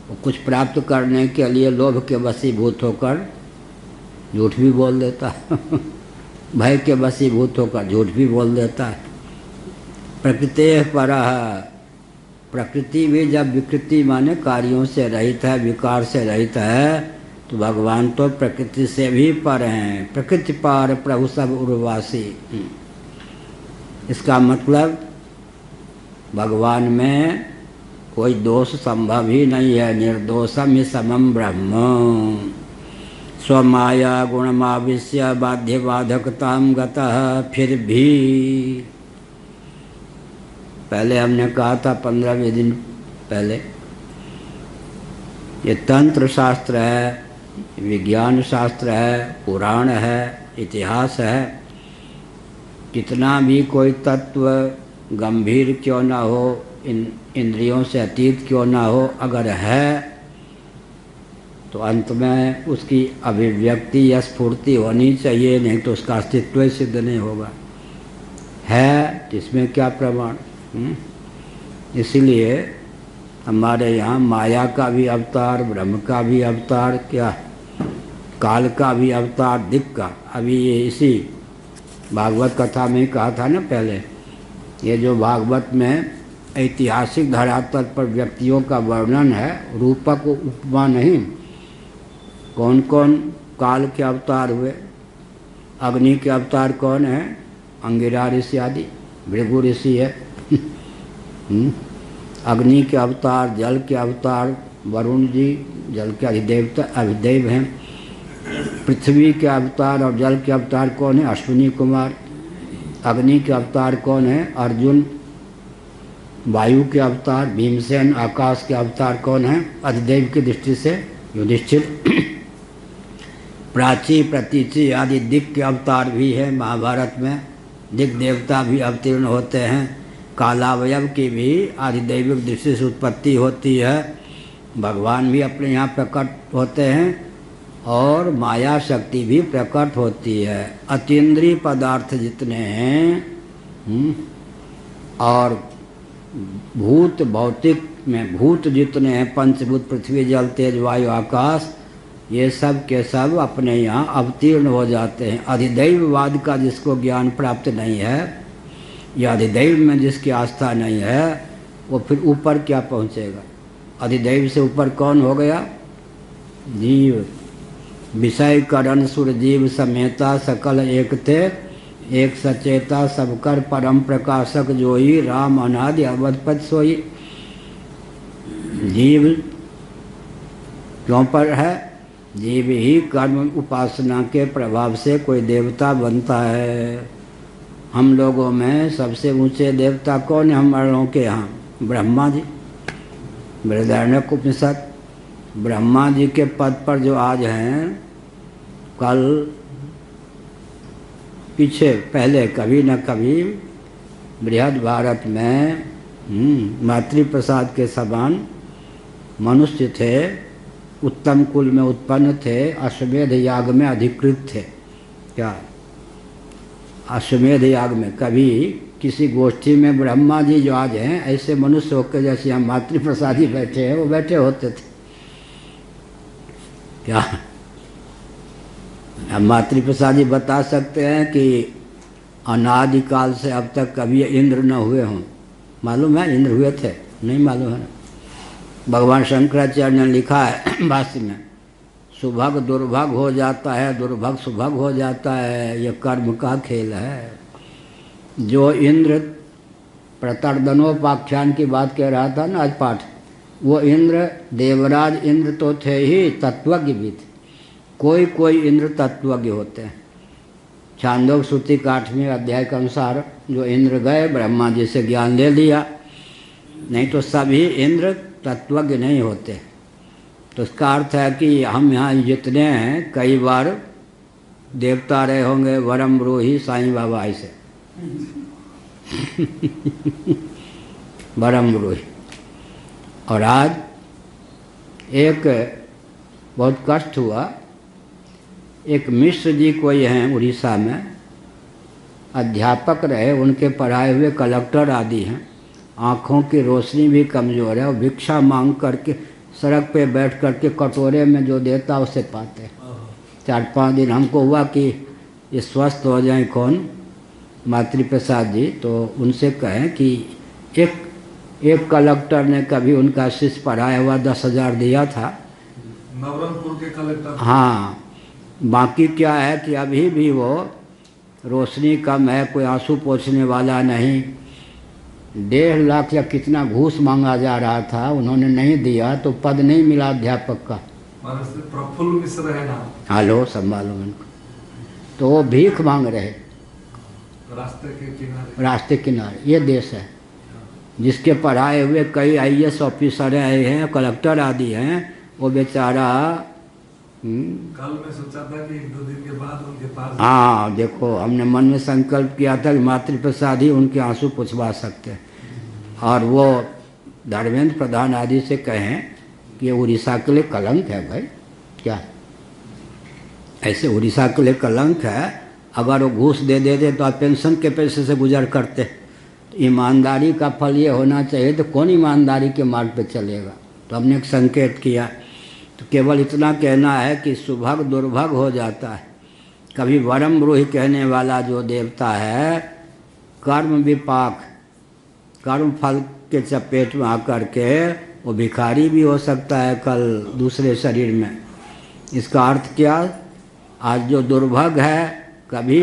वो कुछ प्राप्त करने के लिए लोभ के वशीभूत होकर झूठ भी बोल देता है भय के वशीभूत होकर झूठ भी बोल देता है। प्रकृति परः, प्रकृति भी जब विकृति माने कार्यों से रहित है, विकार से रहित है, तो भगवान तो प्रकृति से भी पर हैं। प्रकृति पार प्रभु सब उर्वासी। इसका मतलब भगवान में कोई दोष संभव ही नहीं है। निर्दोषम ही समम ब्रह्म। स्वमाया गुणमाविश्य बाध्य बाधकताम गतः। फिर भी पहले हमने कहा था 15वें दिन पहले, ये तंत्र शास्त्र है, विज्ञान शास्त्र है, पुराण है, इतिहास है। कितना भी कोई तत्व गंभीर क्यों ना हो, इंद्रियों से अतीत क्यों ना हो, अगर है तो अंत में उसकी अभिव्यक्ति या स्फूर्ति होनी चाहिए, नहीं तो उसका अस्तित्व ही सिद्ध नहीं होगा। है इसमें क्या प्रमाण? इसलिए हमारे यहाँ माया का भी अवतार, ब्रह्म का भी अवतार, क्या काल का भी अवतार, दिक् का। अभी ये इसी भागवत कथा में कहा था ना पहले, ये जो भागवत में ऐतिहासिक धरातल पर व्यक्तियों का वर्णन है, रूपक उपमा नहीं। कौन कौन काल के अवतार हुए? अग्नि के अवतार कौन है? अंगिरा ऋषि आदि, भृगु ऋषि है अग्नि के अवतार, जल के अवतार वरुण जी, जल के अधिदेवता अधिदेव हैं। पृथ्वी के अवतार और जल के अवतार कौन है? अश्विनी कुमार। अग्नि के अवतार कौन है? अर्जुन। वायु के अवतार भीमसेन। आकाश के अवतार कौन है? अधिदेव की दृष्टि से युधिष्ठिर। प्राची, प्रतीचि आदि दिक् के अवतार भी है महाभारत में। दिक् देवता भी अवतीर्ण होते हैं। कालावयव की भी आदिदैविक दृष्टि से उत्पत्ति होती है। भगवान भी अपने यहाँ प्रकट होते हैं और माया शक्ति भी प्रकट होती है। अतीन्द्रिय पदार्थ जितने हैं और भूत, भौतिक में भूत जितने हैं, पंचभूत पृथ्वी जल तेज वायु आकाश, ये सब के सब अपने यहाँ अवतीर्ण हो जाते हैं। अधिदैववाद का जिसको ज्ञान प्राप्त नहीं है या अधिदैव में जिसकी आस्था नहीं है, वो फिर ऊपर क्या पहुँचेगा? अधिदैव से ऊपर कौन हो गया? जीव। विषय करण सुर जीव समेता सकल एक थे, एक सचेता सबकर परम प्रकाशक जोई, राम अनादि अवधपत सोई। जीव क्यों पर है? जीव ही कर्म उपासना के प्रभाव से कोई देवता बनता है। हम लोगों में सबसे ऊंचे देवता कौन है? हम लोगों के यहाँ ब्रह्मा जी। बृहदारण्यक उपनिषद। ब्रह्मा जी के पद पर जो आज हैं, कल पीछे पहले कभी न कभी बृहद भारत में मातृप्रसाद के समान मनुष्य थे, उत्तम कुल में उत्पन्न थे, अश्वमेध याग में अधिकृत थे। क्या अश्वमेध याग में कभी किसी गोष्ठी में ब्रह्मा जी जो आज हैं, ऐसे मनुष्य होकर जैसे हम मातृप्रसाद ही बैठे हैं, वो बैठे होते थे। क्या हम मातृप्रसाद ही बता सकते हैं कि अनादिकाल से अब तक कभी इंद्र न हुए हों? मालूम है इंद्र हुए थे? नहीं मालूम है। भगवान शंकराचार्य ने लिखा है भाष्य में, सुभग दुर्भग हो जाता है, दुर्भग सुभग हो जाता है, ये कर्म का खेल है। जो इंद्र प्रतर्दनोपाख्यान की बात कह रहा था ना आज पाठ, वो इंद्र, देवराज इंद्र तो थे ही, तत्वज्ञ भी थे। कोई कोई इंद्र तत्वज्ञ होते हैं। छांदोग्य श्रुति के 8वें अध्याय के अनुसार जो इंद्र गए, ब्रह्मा जी से ज्ञान ले लिया, नहीं तो सभी इंद्र तत्वज्ञ नहीं होते। तो इसका अर्थ है कि हम यहाँ जितने हैं, कई बार देवता रहे होंगे वरम रोही साईं बाबा ऐसे वरम रोही। और आज एक बहुत कष्ट हुआ, एक मिश्र जी कोई हैं उड़ीसा में, अध्यापक रहे, उनके पढ़ाए हुए कलेक्टर आदि हैं, आँखों की रोशनी भी कमज़ोर है और भिक्षा मांग करके सड़क पे बैठ करके कटोरे में जो देता उसे पाते। 4-5 दिन हमको हुआ कि ये स्वस्थ हो जाए कौन, मातृ प्रसाद जी, तो उनसे कहें कि एक कलेक्टर ने कभी उनका शिष्य पढ़ाया हुआ 10,000 दिया था, नवरंगपुर के कलेक्टर। हाँ, बाकी क्या है कि अभी भी वो रोशनी कम है, कोई आंसू पोंछने वाला नहीं। 1.5 लाख या कितना घूस मांगा जा रहा था, उन्होंने नहीं दिया तो पद नहीं मिला अध्यापक का। प्रफुल्ल मिश्र है ना, हालो संभालो उनको। तो वो भीख मांग रहे रास्ते किनारे। ये देश है जिसके पढ़ाए हुए कई IAS ऑफिसर आए हैं, कलेक्टर आदि हैं, वो बेचारा कल मैं सोचा था कि 1-2 दिन के बाद उनके पास, हाँ देखो, हमने मन में संकल्प किया था कि मातृ प्रसाद ही उनके आंसू पुछवा सकते हैं। और वो धर्मेंद्र प्रधान आदि से कहें कि ये उड़ीसा के लिए कलंक है भाई, क्या ऐसे उड़ीसा के लिए कलंक है। अगर वो घूस दे देते तो आप पेंशन के पैसे से गुजर करते। तो ईमानदारी का फल ये होना चाहिए, तो कौन ईमानदारी के मार्ग पे चलेगा। तो हमने एक संकेत किया, तो केवल इतना कहना है कि सुभग दुर्भग हो जाता है। कभी वरम रोही कहने वाला जो देवता है, कर्म विपाक, कर्म फल के चपेट में आकर के वो भिखारी भी हो सकता है कल दूसरे शरीर में। इसका अर्थ क्या, आज जो दुर्भग है, कभी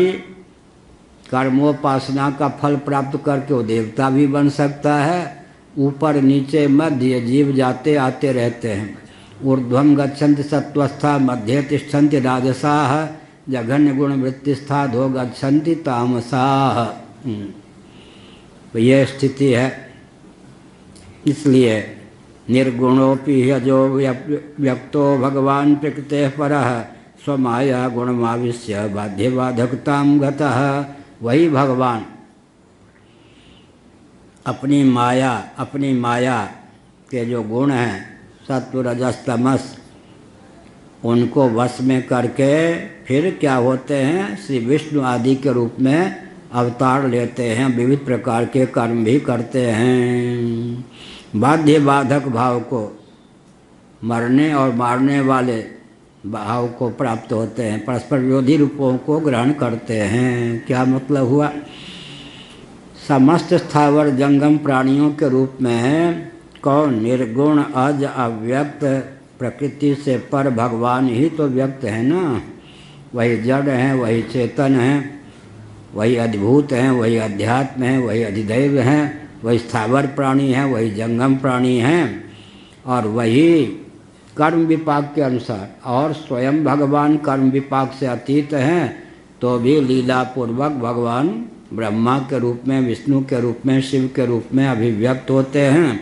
कर्मोपासना का फल प्राप्त करके वो देवता भी बन सकता है। ऊपर नीचे मध्य जीव जाते आते रहते हैं। ऊर्ध्वम गच्छन्ति सत्वस्था, मध्ये तिष्ठन्ति राजसाः, जघन्य गुण वृत्तिस्था धो गच्छन्ति तामसाः। तो यह स्थिति है। इसलिए निर्गुणोपि यजो व्यक्तो भगवान प्रकृते परः, स्वमाया गुणमाविश्य बाध्यबाधकतां गतः। वही भगवान अपनी माया के जो गुण हैं, सत्व रजस तमस, उनको वश में करके फिर क्या होते हैं, श्री विष्णु आदि के रूप में अवतार लेते हैं, विविध प्रकार के कर्म भी करते हैं। बाध्य बाधक भाव को, मरने और मारने वाले भाव को प्राप्त होते हैं, परस्पर विरोधी रूपों को ग्रहण करते हैं। क्या मतलब हुआ, समस्त स्थावर जंगम प्राणियों के रूप में कौन, निर्गुण अज अव्यक्त प्रकृति से पर भगवान ही तो व्यक्त है ना। वही जड़ हैं, वही चेतन हैं, वही अद्भुत हैं, वही अध्यात्म हैं, वही अधिदैव हैं, वही स्थावर प्राणी हैं, वही जंगम प्राणी हैं, और वही कर्म विपाक के अनुसार। और स्वयं भगवान कर्म विपाक से अतीत हैं, तो भी लीलापूर्वक भगवान ब्रह्मा के रूप में, विष्णु के रूप में, शिव के रूप में अभिव्यक्त होते हैं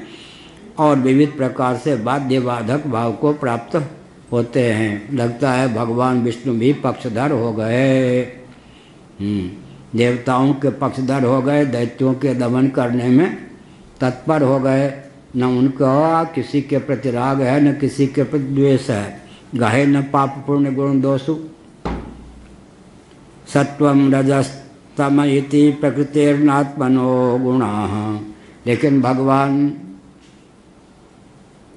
और विविध प्रकार से बाध्य बाधक भाव को प्राप्त होते हैं। लगता है भगवान विष्णु भी पक्षधर हो गए, देवताओं के पक्षधर हो गए, दैत्यों के दमन करने में तत्पर हो गए। न उनका किसी के प्रति राग है, न किसी के प्रति द्वेष है। गाहे न पाप पुण्य गुण दोषु, सत्वम रजस्तम इति प्रकृतिर्नात्मनो गुणाः। लेकिन भगवान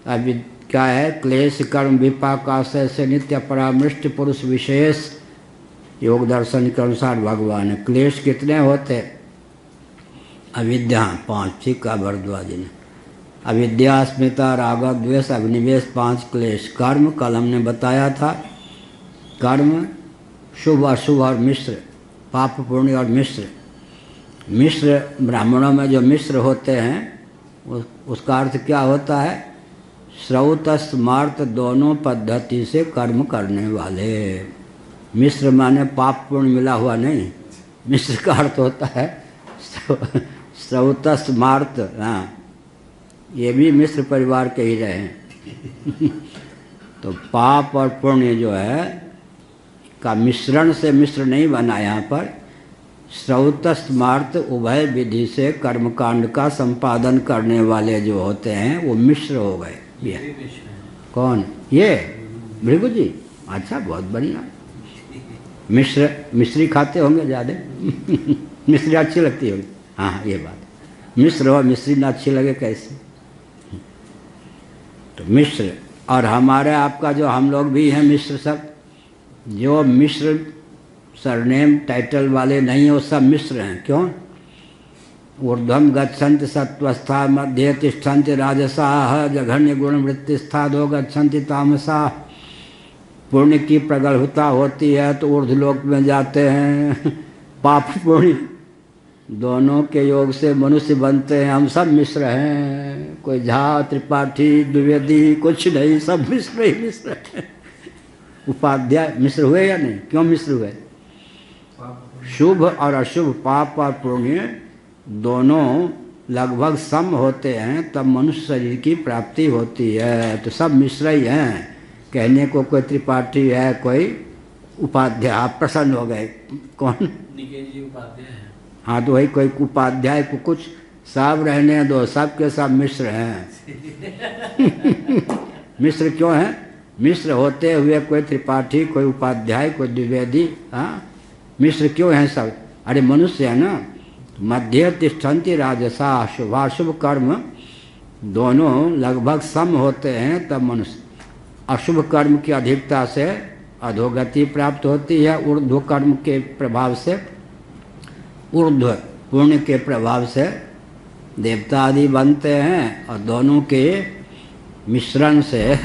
अभी क्या है, क्लेश कर्म विपाक आशय से नित्य परामृष्ट पुरुष विशेष योग दर्शन के अनुसार भगवान है। क्लेश कितने होते, अविद्या 5, ठीक है भरद्वाज ने, अविद्या अस्मिता राग द्वेष अभिनिवेश 5 क्लेश। कर्म कल हमने बताया था, कर्म शुभ अशुभ और मिश्र, पाप पुण्य और मिश्र। मिश्र ब्राह्मणों में जो मिश्र होते हैं उसका अर्थ क्या होता है? श्रौत स्मार्त दोनों पद्धति से कर्म करने वाले। मिश्र माने पाप पुण्य मिला हुआ नहीं, मिश्र का अर्थ होता है श्रौत स्मार्त। हाँ, ये भी मिश्र परिवार के ही रहे हैं तो पाप और पुण्य जो है का मिश्रण से मिश्र नहीं बना यहाँ पर। श्रौत स्मार्त उभय विधि से कर्मकांड का संपादन करने वाले जो होते हैं वो मिश्र हो गए। ये कौन? ये भृगु जी। अच्छा, बहुत बढ़िया। मिश्री खाते होंगे ज़्यादा मिश्री अच्छी लगती होगी। हाँ, ये बात, मिश्र और मिश्री ना अच्छी लगे कैसे? तो मिश्र, और हमारे आपका जो हम लोग भी हैं मिश्र, सब जो मिश्र सरनेम टाइटल वाले नहीं है वो सब मिश्र हैं। क्यों? ऊर्ध्वम गच्छन्ति सत्वस्था, मध्ये तिष्ठन्ति राजसाः, जघन्य गुण वृत्तिस्थादो गच्छन्ति तामसाः। पुण्य की प्रगल्भता होती है तो ऊर्ध्वलोक में जाते हैं, पाप पुण्य दोनों के योग से मनुष्य बनते हैं। हम सब मिश्र हैं, कोई झा, त्रिपाठी, द्विवेदी कुछ नहीं, सब मिश्र ही मिश्र हैं। उपाध्याय मिश्र हुए या नहीं? क्यों मिश्र हुए? शुभ और अशुभ, पाप और पुण्य दोनों लगभग सम होते हैं तब मनुष्य शरीर की प्राप्ति होती है। तो सब मिश्र ही हैं। कहने को कोई त्रिपाठी है, कोई उपाध्याय। आप प्रसन्न हो गए। कौन? निकेश उपाध्याय है। हाँ, तो वही कोई उपाध्याय को कुछ, सब रहने दो, सब के सब मिश्र हैं मिश्र क्यों हैं? मिश्र होते हुए कोई त्रिपाठी, कोई उपाध्याय, कोई द्विवेदी। हाँ, मिश्र क्यों हैं सब? अरे मनुष्य है ना। मध्य तिष्ठन्ति राजसा, शुभाशुभ कर्म दोनों लगभग सम होते हैं तब मनुष्य। अशुभ कर्म की अधिकता से अधोगति प्राप्त होती है, ऊर्ध्व कर्म के प्रभाव से, ऊर्ध्व पुण्य के प्रभाव से देवता आदि बनते हैं, और दोनों के मिश्रण से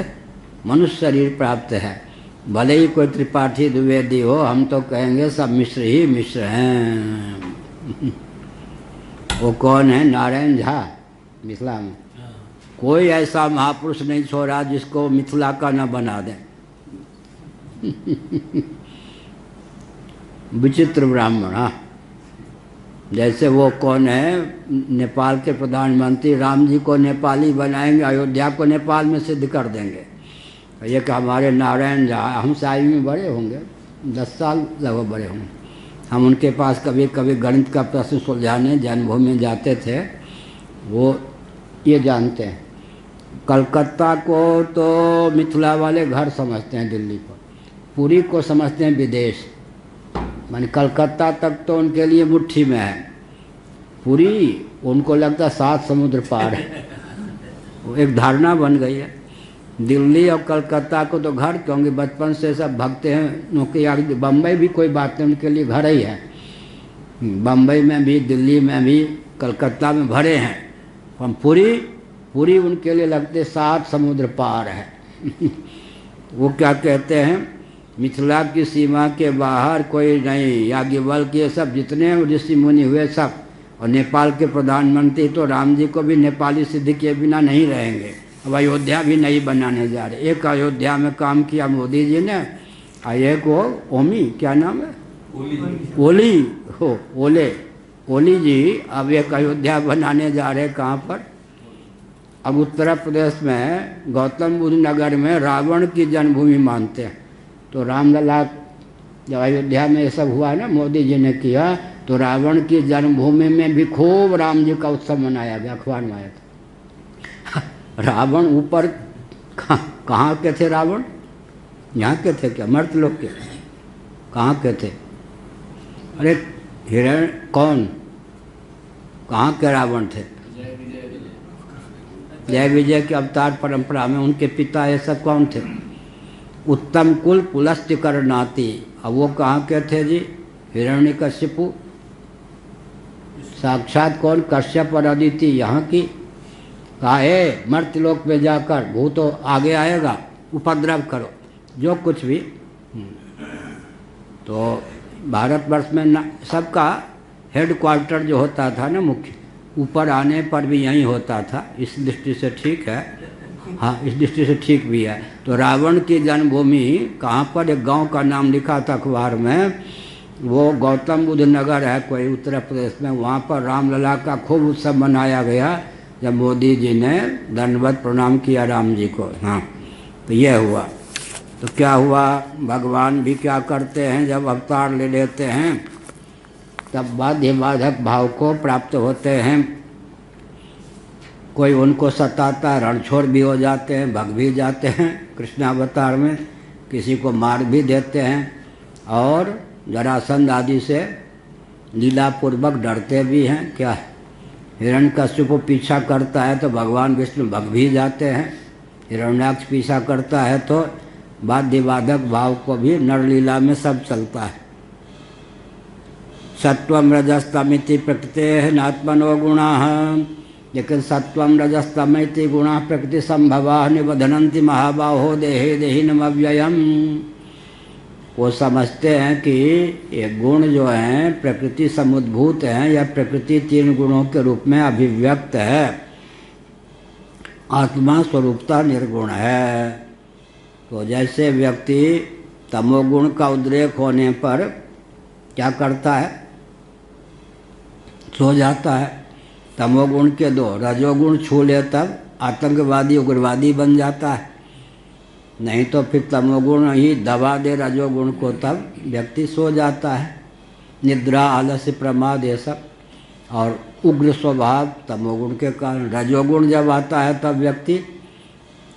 मनुष्य शरीर प्राप्त है। भले ही कोई त्रिपाठी द्विवेदी हो, हम तो कहेंगे सब मिश्र ही मिश्र हैं वो कौन है? नारायण झा मिथिला में। कोई ऐसा महापुरुष नहीं छोड़ा जिसको मिथिला का न बना दे विचित्र ब्राह्मण। हाँ, जैसे वो कौन है, नेपाल के प्रधानमंत्री राम जी को नेपाली बनाएंगे, अयोध्या को नेपाल में सिद्ध कर देंगे। ये कि हमारे नारायण झा हमसे आयु में बड़े होंगे, 10 साल लगभग बड़े होंगे। हम उनके पास कभी कभी गणित का प्रश्न सुलझाने जन्मभूमि में जाते थे। वो ये जानते हैं, कलकत्ता को तो मिथिला वाले घर समझते हैं, दिल्ली को, पुरी को समझते हैं विदेश। माने कलकत्ता तक तो उनके लिए मुट्ठी में है, पुरी उनको लगता 7 समुद्र पार है। वो एक धारणा बन गई है। दिल्ली और कलकत्ता को तो घर, क्योंकि बचपन से सब भगते हैं नौकरी। बम्बई भी कोई बात नहीं, उनके लिए घर ही है। बम्बई में भी, दिल्ली में भी, कलकत्ता में भरे हैं। हम पूरी उनके लिए लगते 7 समुद्र पार है वो क्या कहते हैं, मिथिला की सीमा के बाहर कोई नहीं। याज्ञवल्क्य ये सब जितने ऋषि मुनि हुए सब, और नेपाल के प्रधानमंत्री तो राम जी को भी नेपाली सिद्ध किए बिना नहीं रहेंगे। अब अयोध्या भी नहीं बनाने जा रहे। एक अयोध्या में काम किया मोदी जी ने, और एक वो ओमी, क्या नाम है, ओली जी अब एक अयोध्या बनाने जा रहे। कहाँ पर? अब उत्तर प्रदेश में गौतम बुद्ध नगर में रावण की जन्मभूमि मानते हैं। तो रामलला जब अयोध्या में ये सब हुआ ना, मोदी जी ने किया, तो रावण की जन्मभूमि में भी खूब राम जी का उत्सव मनाया गया, अखबार में आया था। रावण ऊपर कहाँ के थे? रावण यहाँ के थे क्या? मर्तलोक के? कहाँ के थे? अरे हिरण कौन, कहाँ के रावण थे? जय विजय के अवतार परंपरा में उनके पिता ये सब कौन थे? उत्तम कुल पुलस्त्य नाती। अब वो कहाँ के थे जी? हिरण्यकशिपु। साक्षात कौन? कश्यप और अदिति यहाँ की। कहा है मर्त्यलोक में जाकर भूतो आगे आएगा, उपद्रव करो, जो कुछ भी। तो भारतवर्ष में सबका हेड क्वार्टर जो होता था ना मुख्य, ऊपर आने पर भी यहीं होता था। इस दृष्टि से ठीक है, हाँ इस दृष्टि से ठीक भी है। तो रावण की जन्मभूमि कहाँ पर, एक गांव का नाम लिखा था अखबार में, वो गौतम बुद्ध नगर है कोई उत्तर प्रदेश में, वहाँ पर रामलला का खूब उत्सव मनाया गया जब मोदी जी ने दंडवत प्रणाम किया राम जी को। हाँ तो यह हुआ। तो क्या हुआ, भगवान भी क्या करते हैं, जब अवतार ले लेते हैं तब बाध्य बाधक भाव को प्राप्त होते हैं। कोई उनको सताता है, रणछोड़ भी हो जाते हैं, भग भी जाते हैं कृष्णावतार में, किसी को मार भी देते हैं, और जरासंध आदि से लीलापूर्वक डरते भी हैं। क्या हिरण्यकश्यप को पीछा करता है तो भगवान विष्णु भग भी जाते हैं, हिरण्याक्ष पीछा करता है तो बाध्य बाधक भाव को भी नरलीला में सब चलता है। सत्वम रजस्तमिति प्रकृते नात्मनो गुणाः, लेकिन सत्वम रजस्तमिति गुणाः प्रकृति संभवाः निबधनन्ति महाबाहो देहे देहिनम अव्ययम्। वो समझते हैं कि ये गुण जो हैं प्रकृति समुद्भूत हैं, या प्रकृति तीन गुणों के रूप में अभिव्यक्त है, आत्मा स्वरूपता निर्गुण है। तो जैसे व्यक्ति तमोगुण का उद्रेक होने पर क्या करता है, सो जाता है। तमोगुण के दो, रजोगुण छू ले तब आतंकवादी उग्रवादी बन जाता है, नहीं तो फिर तमोगुण ही दबा दे रजोगुण को तब व्यक्ति सो जाता है। निद्रा आलस्य प्रमाद ये सब, और उग्र स्वभाव तमोगुण के कारण। रजोगुण जब आता है तब व्यक्ति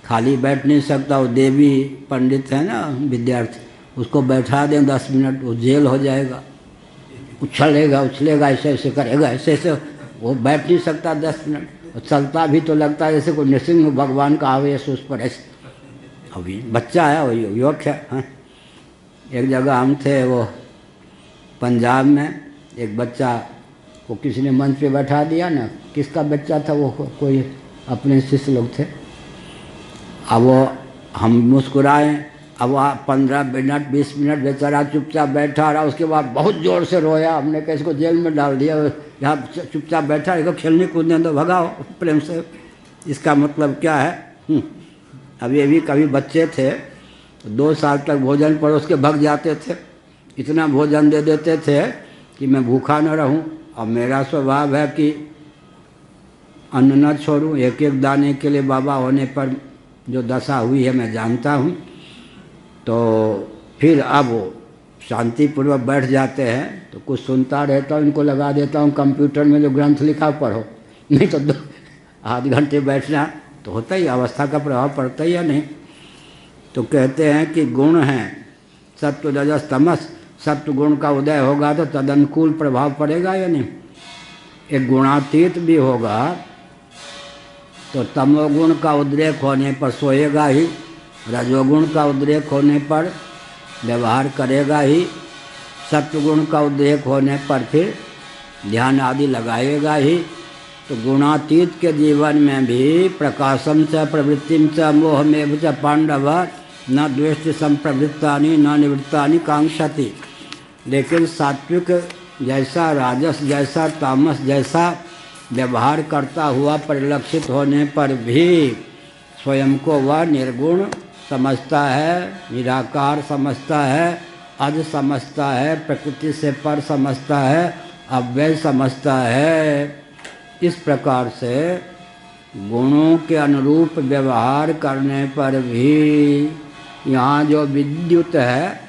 खाली बैठ नहीं सकता। वो देवी पंडित है ना विद्यार्थी, उसको बैठा दें 10 मिनट वो जेल हो जाएगा, उछलेगा ऐसे ऐसे करेगा, ऐसे ऐसे वो बैठ नहीं सकता 10 मिनट। चलता भी तो लगता है जैसे कोई नृसिंह भगवान का आवेश उस पर ऐसे। अभी बच्चा है, वही युवक है। हाँ एक जगह हम थे वो पंजाब में, एक बच्चा को किसी ने मंच पे बैठा दिया ना, किसका बच्चा था वो, कोई अपने शिष्य लोग थे। अब वो हम मुस्कुराए, अब वो 15 मिनट 20 मिनट बेचारा चुपचाप बैठा रहा, उसके बाद बहुत ज़ोर से रोया। हमने कहा इसको जेल में डाल दिया, यहाँ चुपचाप बैठा, इसको खेलने कूदने दो, भगाओ प्रेम से। इसका मतलब क्या है, अभी अभी कभी बच्चे थे 2 साल तक भोजन परोस के भग जाते थे, इतना भोजन दे देते थे कि मैं भूखा न रहूं। अब मेरा स्वभाव है कि अन्न न छोड़ूं, एक एक दाने के लिए बाबा होने पर जो दशा हुई है मैं जानता हूं। तो फिर अब वो शांतिपूर्वक बैठ जाते हैं, तो कुछ सुनता रहता हूँ, इनको लगा देता हूँ कंप्यूटर में जो ग्रंथ लिखा पढ़ो, नहीं तो आध घंटे बैठना तो होता ही, अवस्था का प्रभाव पड़ता ही या नहीं। तो कहते हैं कि गुण हैं सत्व रजस तमस, सत्व गुण का उदय होगा तो तदनुकूल प्रभाव पड़ेगा या नहीं। एक गुणातीत भी होगा तो तमोगुण का उद्रेक होने पर सोएगा ही, रजोगुण का उद्रेक होने पर व्यवहार करेगा ही, सत्वगुण का उद्रेक होने पर फिर ध्यान आदि लगाएगा ही। तो गुणातीत के जीवन में भी प्रकाशम च प्रवृत्तिम च मोहमेव च पांडव न द्वेष्टि संप्रवृत्तानि न निवृत्तानि कांक्षति। लेकिन सात्विक जैसा, राजस जैसा, तामस जैसा व्यवहार करता हुआ परिलक्षित होने पर भी स्वयं को वह निर्गुण समझता है, निराकार समझता है, अज समझता है, प्रकृति से पर समझता है, अव्यय समझता है। इस प्रकार से गुणों के अनुरूप व्यवहार करने पर भी यहाँ जो विद्युत है,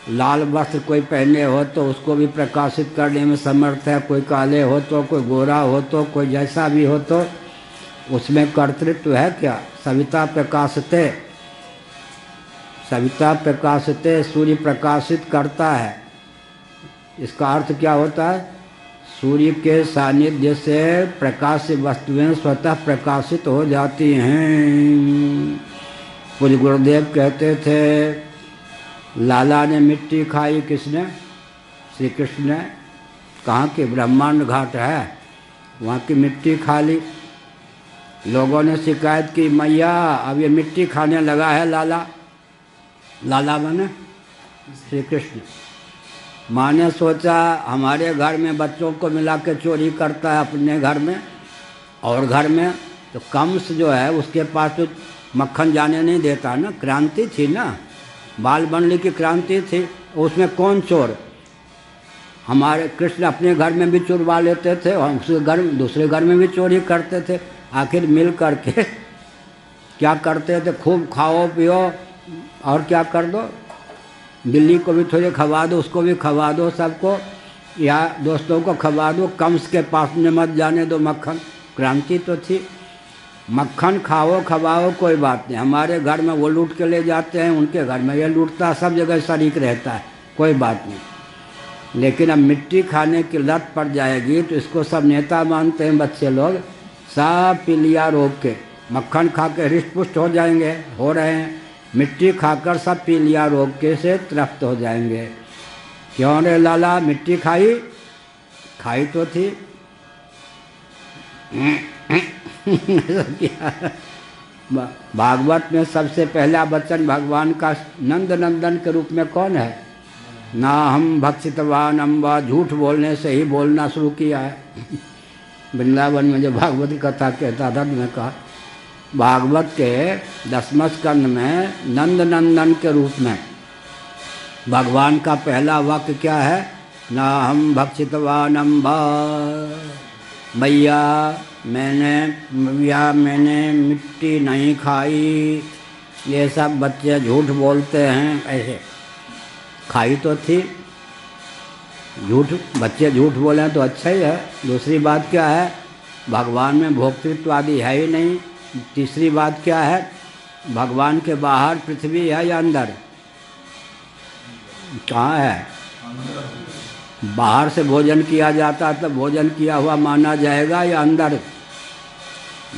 लाल वस्त्र कोई पहने हो तो उसको भी प्रकाशित करने में समर्थ है, कोई काले हो तो, कोई गोरा हो तो, कोई जैसा भी हो तो उसमें कर्तृत्व है। क्या सविता प्रकाशते, सविता प्रकाशते, सूर्य प्रकाशित करता है। इसका अर्थ क्या होता है, सूर्य के सानिध्य से प्रकाश वस्तुएं स्वतः प्रकाशित हो जाती हैं। पूज्य गुरुदेव कहते थे लाला ने मिट्टी खाई, किसने, श्री कृष्ण ने। कहाँ की, ब्रह्मांड घाट है, वहाँ की मिट्टी खा ली। लोगों ने शिकायत की, मैया अब ये मिट्टी खाने लगा है लाला। लाला बने श्री कृष्ण। माँ ने सोचा हमारे घर में बच्चों को मिला के चोरी करता है अपने घर में और घर में, तो कंस जो है उसके पास तो मक्खन जाने नहीं देता ना। क्रांति थी ना, बाल मंडली की क्रांति थी, उसमें कौन चोर। हमारे कृष्ण अपने घर में भी चुरवा लेते थे और दूसरे घर में भी चोरी करते थे। आखिर मिल करके क्या करते थे, खूब खाओ पियो और क्या कर दो, बिल्ली को भी थोड़े खवा दो, उसको भी खवा दो सबको, या दोस्तों को खवा दो, कंस के पास में मत जाने दो मक्खन। क्रांति तो थी। मक्खन खाओ खवाओ कोई बात नहीं, हमारे घर में वो लूट के ले जाते हैं, उनके घर में ये लूटता, सब जगह शरीक रहता है, कोई बात नहीं। लेकिन अब मिट्टी खाने की लत पड़ जाएगी तो इसको सब नेता मानते हैं बच्चे लोग, सब पीलिया रोग के मक्खन खा के हृष्ट पुष्ट हो जाएंगे, हो रहे हैं। मिट्टी खाकर सब पीलिया रोग के से त्रस्त हो जाएंगे। क्यों रे लाला, मिट्टी खाई तो थी। भागवत में सबसे पहला वचन भगवान का नंद नंदन के रूप में कौन है? ना हम भक्षितवान अम्बा, झूठ बोलने से ही बोलना शुरू किया है। वृंदावन में जो भागवत की कथा कहता था, मैं कहा भागवत के 10वें स्कंद में नंद नंदन के रूप में भगवान का पहला वाक्य क्या है? ना हम भक्षितवान अम्बा, मैंने मिट्टी नहीं खाई। ये सब बच्चे झूठ बोलते हैं, ऐसे खाई तो थी। बच्चे झूठ बोले तो अच्छा ही है। दूसरी बात क्या है, भगवान में भोक्तृत्व आदि है ही नहीं। तीसरी बात क्या है, भगवान के बाहर पृथ्वी है या अंदर? कहाँ है? बाहर से भोजन किया जाता है तो भोजन किया हुआ माना जाएगा या अंदर?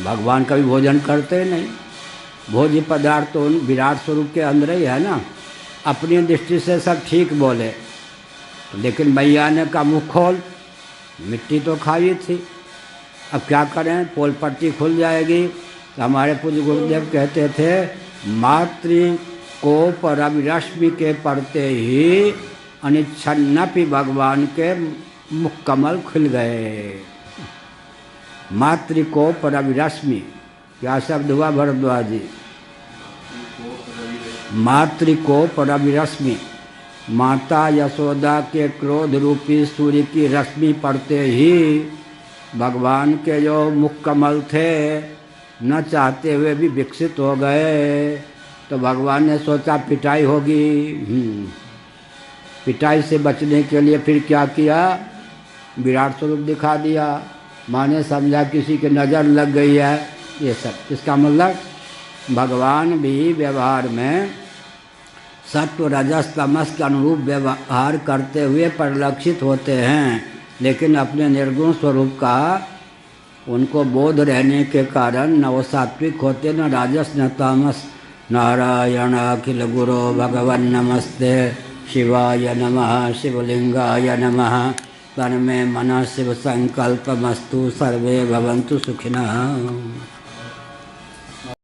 भगवान कभी भोजन करते नहीं। भोज्य पदार्थ तो विराट स्वरूप के अंदर ही है ना। अपनी दृष्टि से सब ठीक बोले, लेकिन मैया ने का मुँह खोल, मिट्टी तो खाई थी। अब क्या करें, पोल पट्टी खुल जाएगी। तो हमारे पूज्य गुरुदेव कहते थे, मातृ को परविरश्मि के पढ़ते ही अनिच्छन्नपि भगवान के मुख कमल खुल गए। मातृ को परविरश्मि, क्या शब्द हुआ भरद्वाज जी? मातृ को परविरश्मि, माता यशोदा के क्रोध रूपी सूर्य की रश्मि पड़ते ही भगवान के जो मुख कमल थे न चाहते हुए भी विकसित हो गए। तो भगवान ने सोचा पिटाई होगी। पिटाई से बचने के लिए फिर क्या किया, विराट स्वरूप दिखा दिया। माँ ने समझा किसी की नज़र लग गई है। ये सब इसका मतलब भगवान भी व्यवहार में सत्व रजस तमस के अनुरूप व्यवहार करते हुए परिलक्षित होते हैं, लेकिन अपने निर्गुण स्वरूप का उनको बोध रहने के कारण न वो सात्विक होते, न राजस न तामस। नारायण अखिल गुरो भगवन् नमस्ते शिवाय नमः, शिवलिंगाय नमः। तन्मे मनः शिव संकल्पमस्तु, सर्वे भवन्तु सुखिनः।